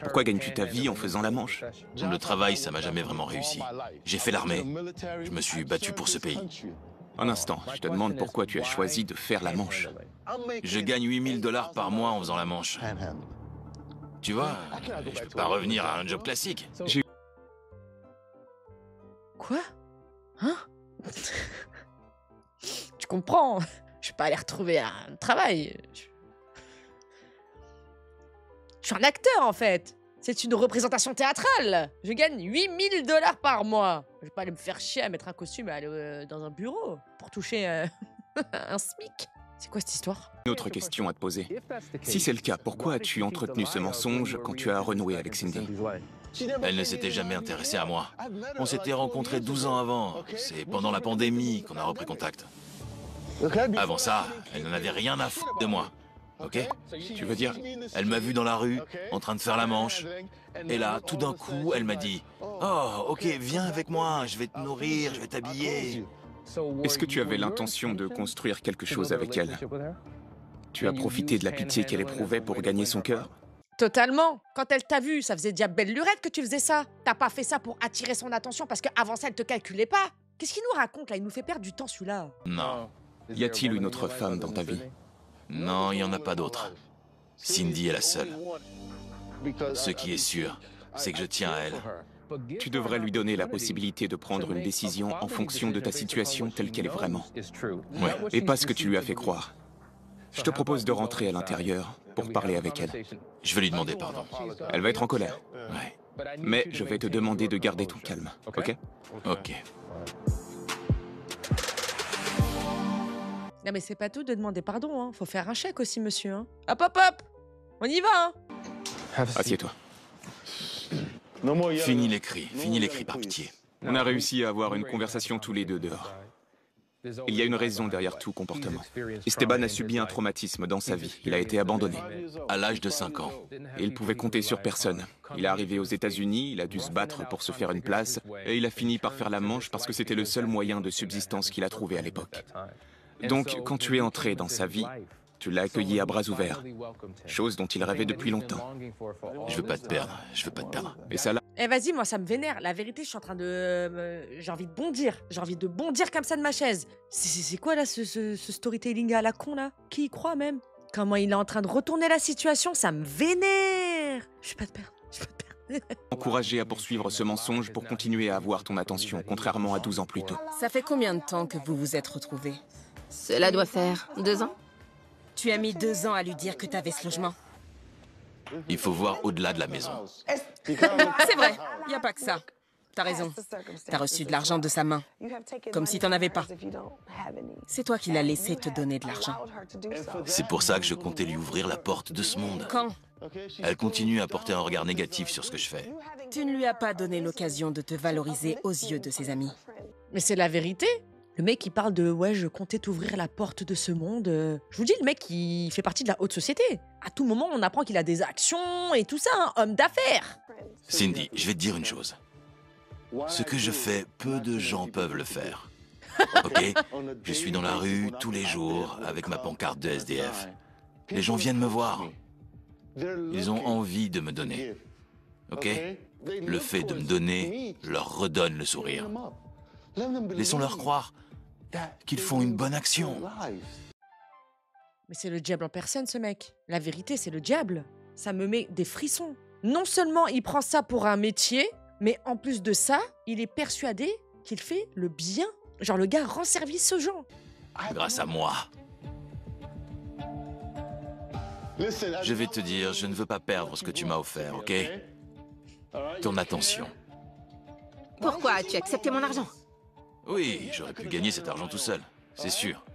Pourquoi gagnes-tu ta vie en faisant la manche? Le travail, ça m'a jamais vraiment réussi. J'ai fait l'armée. Je me suis battu pour ce pays. Un instant, je te demande pourquoi tu as choisi de faire la manche. Je gagne 8 000 $ par mois en faisant la manche. Tu vois, je peux pas revenir à un job classique. Quoi? Hein? Tu comprends? Je vais pas aller retrouver un travail. Je suis un acteur, en fait. C'est une représentation théâtrale. Je gagne 8 000 $ par mois. Je vais pas aller me faire chier à mettre un costume et aller dans un bureau pour toucher un SMIC. C'est quoi cette histoire? Une autre question à te poser. Si c'est le cas, pourquoi as-tu entretenu ce mensonge quand tu as renoué avec Cindy? Elle ne s'était jamais intéressée à moi. On s'était rencontrés 12 ans avant. C'est pendant la pandémie qu'on a repris contact. Avant ça, elle n'en avait rien à foutre de moi. ok? Tu veux dire? Elle m'a vu dans la rue, en train de faire la manche. Et là, tout d'un coup, elle m'a dit « Oh, ok, viens avec moi, je vais te nourrir, je vais t'habiller. » Est-ce que tu avais l'intention de construire quelque chose avec elle? Tu as profité de la pitié qu'elle éprouvait pour gagner son cœur? Totalement. Quand elle t'a vu, ça faisait déjà belle lurette que tu faisais ça. T'as pas fait ça pour attirer son attention parce qu'avant ça, elle te calculait pas. Qu'est-ce qu'il nous raconte là? Il nous fait perdre du temps celui-là. Non, Y a-t-il une autre femme dans ta vie? non, il n'y en a pas d'autre. Cindy est la seule. Ce qui est sûr, c'est que je tiens à elle. Tu devrais lui donner la possibilité de prendre une décision en fonction de ta situation telle qu'elle est vraiment. Ouais. Et pas ce que tu lui as fait croire. Je te propose de rentrer à l'intérieur pour parler avec elle. Je vais lui demander pardon. Elle va être en colère. Ouais, Mais je vais te demander de garder ton calme, ok? ok. Non mais c'est pas tout de demander pardon, hein. Faut faire un chèque aussi, monsieur. Hein. Hop, hop, hop. On y va, hein. Assieds-toi. Fini les cris par pitié. On a réussi à avoir une conversation tous les deux dehors. Il y a une raison derrière tout comportement. Esteban a subi un traumatisme dans sa vie. Il a été abandonné. À l'âge de 5 ans. Et il pouvait compter sur personne. Il est arrivé aux États-Unis, il a dû se battre pour se faire une place, et il a fini par faire la manche parce que c'était le seul moyen de subsistance qu'il a trouvé à l'époque. Donc, quand tu es entré dans sa vie, tu l'as accueilli à bras ouverts, chose dont il rêvait depuis longtemps. Je veux pas te perdre, je veux pas te perdre. Et ça l'a... Eh vas-y, moi ça me vénère. La vérité, je suis en train de... J'ai envie de bondir. J'ai envie de bondir comme ça de ma chaise. C'est quoi là ce storytelling à la con là? Qui y croit même? Comment il est en train de retourner la situation, ça me vénère. Je vais pas te perdre, je vais pas te perdre. encouragé à poursuivre ce mensonge pour continuer à avoir ton attention, contrairement à 12 ans plus tôt. Ça fait combien de temps que vous vous êtes retrouvés? Cela doit faire 2 ans. Tu as mis 2 ans à lui dire que t'avais ce logement. Il faut voir au-delà de la maison. C'est vrai, y a pas que ça. T'as raison. T'as reçu de l'argent de sa main, comme si t'en avais pas. C'est toi qui l'as laissé te donner de l'argent. C'est pour ça que je comptais lui ouvrir la porte de ce monde. Quand? Elle continue à porter un regard négatif sur ce que je fais. Tu ne lui as pas donné l'occasion de te valoriser aux yeux de ses amis. Mais c'est la vérité. Le mec, il parle de « ouais, je comptais t'ouvrir la porte de ce monde ». Je vous dis, le mec, il fait partie de la haute société. À tout moment, on apprend qu'il a des actions et tout ça, hein, homme d'affaires. Cindy, je vais te dire une chose. Ce que je fais, peu de gens peuvent le faire. Ok? Je suis dans la rue tous les jours avec ma pancarte de SDF. Les gens viennent me voir. Ils ont envie de me donner. Ok? Le fait de me donner leur redonne le sourire. Laissons-leur croire qu'ils font une bonne action. Mais c'est le diable en personne, ce mec. La vérité, c'est le diable. Ça me met des frissons. Non seulement il prend ça pour un métier, mais en plus de ça, il est persuadé qu'il fait le bien. Genre, le gars rend service aux gens. Grâce à moi. Je vais te dire, je ne veux pas perdre ce que tu m'as offert, ok? Ton attention. Pourquoi as-tu accepté mon argent? Oui, j'aurais pu gagner cet argent tout seul, c'est sûr.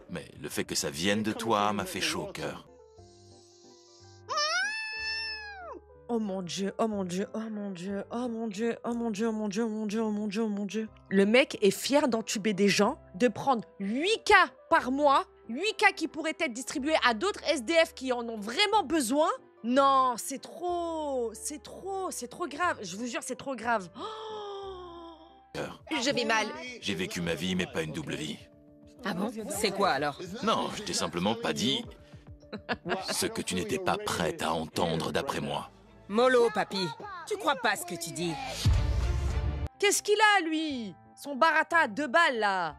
Mais le fait que ça vienne de toi m'a fait chaud au cœur. Oh mon Dieu, oh mon Dieu, oh mon Dieu, oh mon Dieu, oh mon Dieu, oh mon Dieu, oh mon Dieu, oh mon Dieu, oh mon Dieu. Le mec est fier d'entuber des gens, de prendre 8K par mois, 8K qui pourraient être distribués à d'autres SDF qui en ont vraiment besoin. Non, c'est trop grave. Je vous jure, c'est trop grave. Je vis mal. J'ai vécu ma vie, mais pas une double vie. Ah bon? C'est quoi alors? Non, je t'ai simplement pas dit ce que tu n'étais pas prête à entendre d'après moi. Mollo, papy, tu crois pas ce que tu dis? Qu'est-ce qu'il a, lui? Son baratin à 2 balles, là.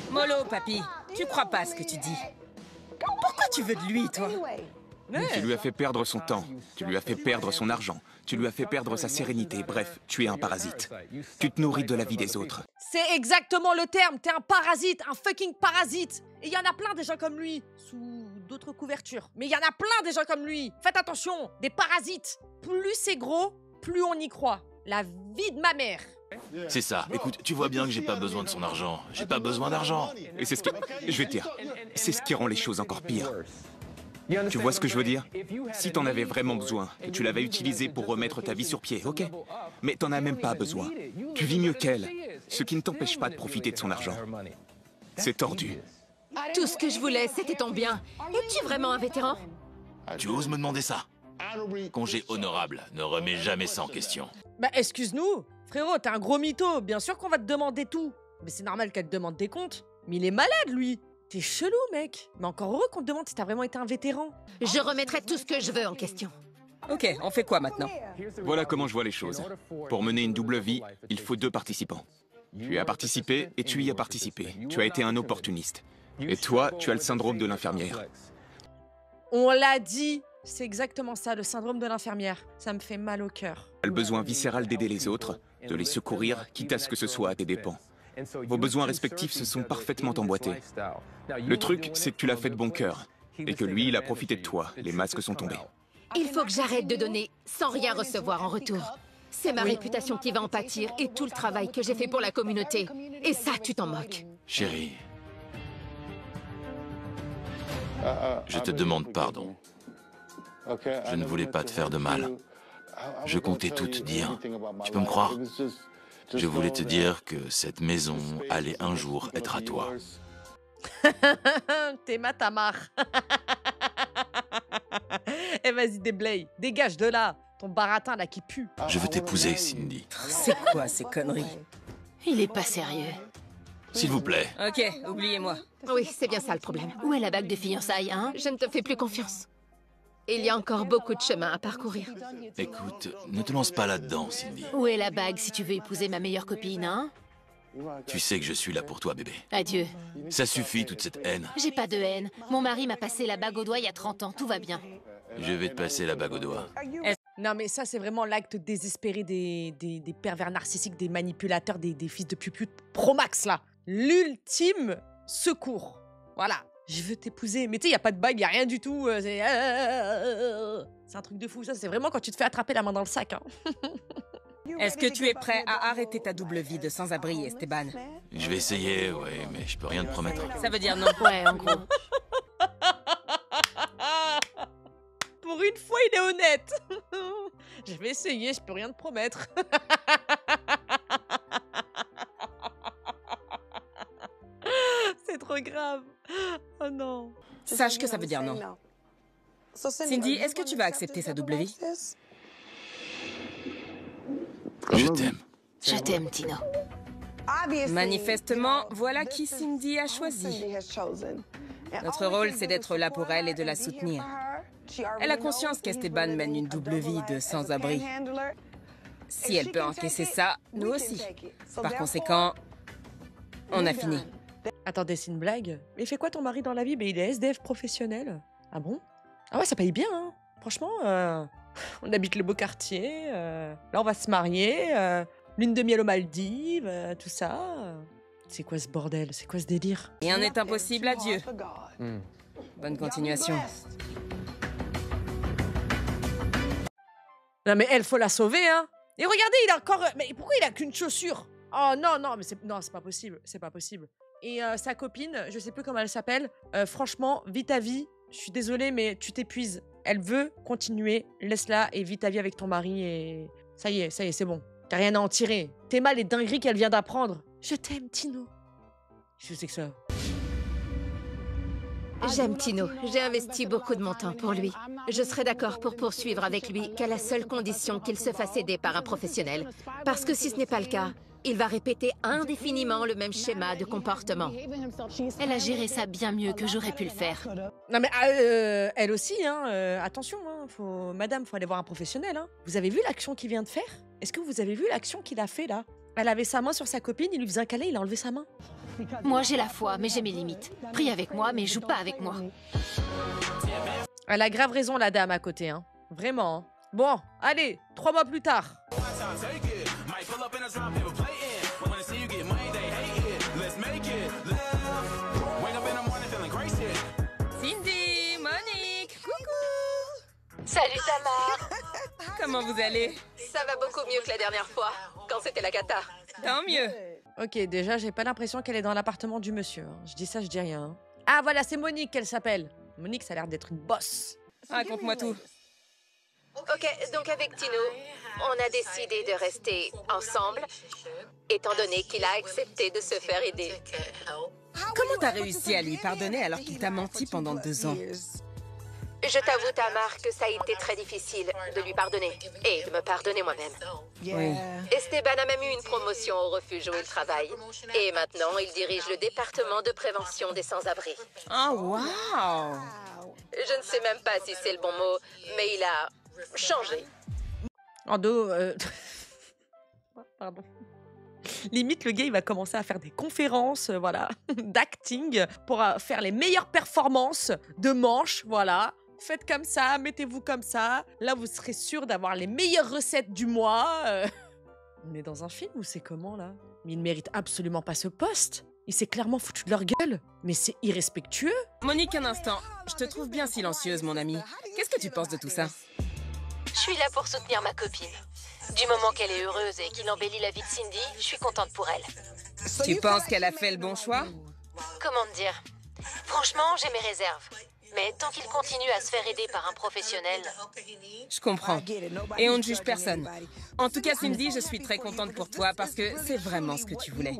Mollo, papy, tu crois pas ce que tu dis? Pourquoi tu veux de lui, toi? Tu lui as fait perdre son temps, tu lui as fait perdre son argent, tu lui as fait perdre sa sérénité, bref, tu es un parasite. Tu te nourris de la vie des autres. C'est exactement le terme, t'es un parasite, un fucking parasite. Et il y en a plein des gens comme lui, sous d'autres couvertures. Mais il y en a plein des gens comme lui. Faites attention, des parasites. Plus c'est gros, plus on y croit. La vie de ma mère. C'est ça. Écoute, tu vois bien que j'ai pas besoin de son argent. J'ai pas besoin d'argent. Et c'est ce qui... Je vais te dire, c'est ce qui rend les choses encore pires. Tu vois ce que je veux dire? Si t'en avais vraiment besoin, que tu l'avais utilisé pour remettre ta vie sur pied, ok? Mais t'en as même pas besoin. Tu vis mieux qu'elle, ce qui ne t'empêche pas de profiter de son argent. C'est tordu. Tout ce que je voulais, c'était ton bien. Es-tu vraiment un vétéran? Tu oses me demander ça? Congé honorable ne remet jamais ça en question. Bah, excuse-nous. Frérot, t'es un gros mytho. Bien sûr qu'on va te demander tout. Mais c'est normal qu'elle te demande des comptes. Mais il est malade, lui. T'es chelou, mec. Mais encore heureux qu'on te demande si t'as vraiment été un vétéran. Je remettrai tout ce que je veux en question. Ok, on fait quoi maintenant? Voilà comment je vois les choses. Pour mener une double vie, il faut 2 participants. Tu y as participé et tu y as participé. Tu as été un opportuniste. Et toi, tu as le syndrome de l'infirmière. On l'a dit. C'est exactement ça, le syndrome de l'infirmière. Ça me fait mal au cœur. Tu as le besoin viscéral d'aider les autres, de les secourir, quitte à ce que ce soit à tes dépens. Vos besoins respectifs se sont parfaitement emboîtés. Le truc, c'est que tu l'as fait de bon cœur. Et que lui, il a profité de toi. Les masques sont tombés. Il faut que j'arrête de donner sans rien recevoir en retour. C'est ma réputation qui va en pâtir et tout le travail que j'ai fait pour la communauté. Et ça, tu t'en moques. Chérie, je te demande pardon. Je ne voulais pas te faire de mal. Je comptais tout te dire. Tu peux me croire? Je voulais te dire que cette maison allait un jour être à toi. T'es ma Tamar. Eh vas-y, déblaye. Dégage de là. Ton baratin là qui pue. Je veux t'épouser, Cindy. C'est quoi ces conneries? Il est pas sérieux. S'il vous plaît. Ok, oubliez-moi. Oui, c'est bien ça le problème. Où est la bague de fiançailles, hein? Je ne te fais plus confiance. Il y a encore beaucoup de chemin à parcourir. Écoute, ne te lance pas là-dedans, Cindy. Où est la bague si tu veux épouser ma meilleure copine, hein? Tu sais que je suis là pour toi, bébé. Adieu. Ça suffit, toute cette haine. J'ai pas de haine. Mon mari m'a passé la bague au doigt il y a 30 ans, tout va bien. Je vais te passer la bague au doigt. Non mais ça c'est vraiment l'acte désespéré des pervers narcissiques, des manipulateurs, des fils de pupute pro max là. L'ultime secours. Voilà. Je veux t'épouser. Mais tu sais, il n'y a pas de bague, il n'y a rien du tout. C'est un truc de fou. Ça, c'est vraiment quand tu te fais attraper la main dans le sac. Hein. Est-ce que tu es prêt à arrêter ta double vie de sans-abri, Esteban? Je vais essayer, ouais, mais je peux rien te promettre. Ça veut dire non. Ouais, en gros. Pour une fois, il est honnête. Je vais essayer, je peux rien te promettre. C'est trop grave. Oh non. Sache que ça veut dire non. Cindy, est-ce que tu vas accepter sa double vie? Je t'aime. Je t'aime, Tino. Manifestement, voilà qui Cindy a choisi. Notre rôle, c'est d'être là pour elle et de la soutenir. Elle a conscience qu'Esteban mène une double vie de sans-abri. Si elle peut encaisser ça, nous aussi. Par conséquent, on a fini. Attendez, c'est une blague? Mais il fait quoi ton mari dans la vie? Mais il est SDF professionnel. Ah bon? Ah ouais, ça paye bien, hein. Franchement, on habite le beau quartier. Là, on va se marier. Lune de miel aux Maldives, tout ça. C'est quoi ce bordel? C'est quoi ce délire? Rien n'est impossible à Dieu. Bonne continuation. Non mais elle, faut la sauver, hein. Et regardez, il a encore... Mais pourquoi il a qu'une chaussure? Oh non, non, mais c'est... Non, c'est pas possible. C'est pas possible. Et sa copine, je sais plus comment elle s'appelle, franchement, vis ta vie. Je suis désolée, mais tu t'épuises. Elle veut continuer. Laisse-la et vis ta vie avec ton mari et... Ça y est, c'est bon. T'as rien à en tirer. T'es mal les dingueries qu'elle vient d'apprendre. Je t'aime, Tino. Je sais que ça... J'aime Tino. J'ai investi beaucoup de mon temps pour lui. Je serais d'accord pour poursuivre avec lui qu'à la seule condition qu'il se fasse aider par un professionnel. Parce que si ce n'est pas le cas, il va répéter indéfiniment le même schéma de comportement. Elle a géré ça bien mieux que j'aurais pu le faire. Non mais elle aussi, hein. Attention, hein. Madame, faut aller voir un professionnel. Hein. Vous avez vu l'action qu'il vient de faire? Est-ce que vous avez vu l'action qu'il a fait là? Elle avait sa main sur sa copine, il lui faisait un câlin, il a enlevé sa main. Moi, j'ai la foi, mais j'ai mes limites. Prie avec moi, mais joue pas avec moi. Elle a grave raison, la dame à côté, hein. Vraiment. Hein. Bon, allez, 3 mois plus tard. Cindy, Monique, coucou! Salut Tamar. Comment vous allez? Ça va beaucoup mieux que la dernière fois, quand c'était la cata. Tant mieux. Ok, déjà, j'ai pas l'impression qu'elle est dans l'appartement du monsieur. Hein. Je dis ça, je dis rien. Hein. Ah, voilà, c'est Monique qu'elle s'appelle. Monique, ça a l'air d'être une boss. Raconte-moi tout. Ok, donc avec Tino, on a décidé de rester ensemble, étant donné qu'il a accepté de se faire aider. Comment t'as réussi à lui pardonner alors qu'il t'a menti pendant 2 ans? Je t'avoue, Tamar, que ça a été très difficile de lui pardonner et de me pardonner moi-même. Oui. Esteban a même eu une promotion au refuge où il travaille. Et maintenant, il dirige le département de prévention des sans-abri. Oh, waouh! Je ne sais même pas si c'est le bon mot, mais il a changé. Ando, pardon. Limite, le gars, il va commencer à faire des conférences, voilà, d'acting pour faire les meilleures performances de manche, voilà. Faites comme ça, mettez-vous comme ça. Là, vous serez sûr d'avoir les meilleures recettes du mois. On est dans un film ou c'est comment, là? Mais il ne mérite absolument pas ce poste. Il s'est clairement foutu de leur gueule. Mais c'est irrespectueux. Monique, un instant. Je te trouve bien silencieuse, mon amie. Qu'est-ce que tu penses de tout ça? Je suis là pour soutenir ma copine. Du moment qu'elle est heureuse et qu'il embellit la vie de Cindy, je suis contente pour elle. Tu penses qu'elle a fait le bon choix? Comment te dire? Franchement, j'ai mes réserves. Mais tant qu'il continue à se faire aider par un professionnel... Je comprends. Et on ne juge personne. En tout cas, Cindy, je suis très contente pour toi parce que c'est vraiment ce que tu voulais.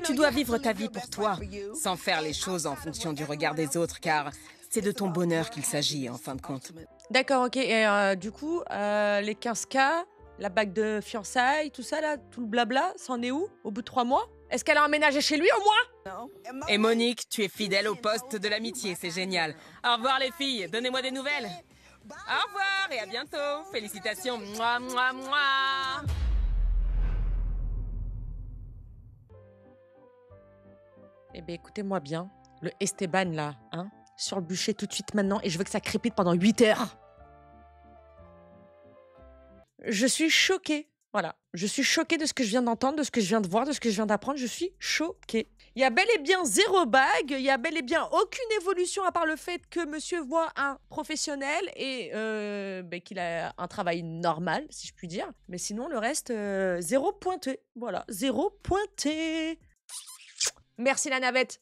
Tu dois vivre ta vie pour toi, sans faire les choses en fonction du regard des autres, car c'est de ton bonheur qu'il s'agit, en fin de compte. D'accord, ok. Et du coup, les 15K, la bague de fiançailles, tout ça, là, tout le blabla, ça en est où? Au bout de 3 mois? Est-ce qu'elle a emménagé chez lui au moins? Et Monique, tu es fidèle au poste de l'amitié, c'est génial. Au revoir les filles, donnez-moi des nouvelles. Au revoir et à bientôt. Félicitations. Mouah, mouah, mouah. Eh bien, écoutez-moi bien. Le Esteban, là, hein, sur le bûcher tout de suite maintenant, et je veux que ça crépite pendant 8 heures. Je suis choquée. Voilà. Je suis choquée de ce que je viens d'entendre, de ce que je viens de voir, de ce que je viens d'apprendre. Je suis choquée. Il y a bel et bien 0 bague, il y a bel et bien aucune évolution à part le fait que monsieur voit un professionnel et qu'il a un travail normal, si je puis dire. Mais sinon, le reste, 0 pointé. Voilà, 0 pointé. Merci la navette.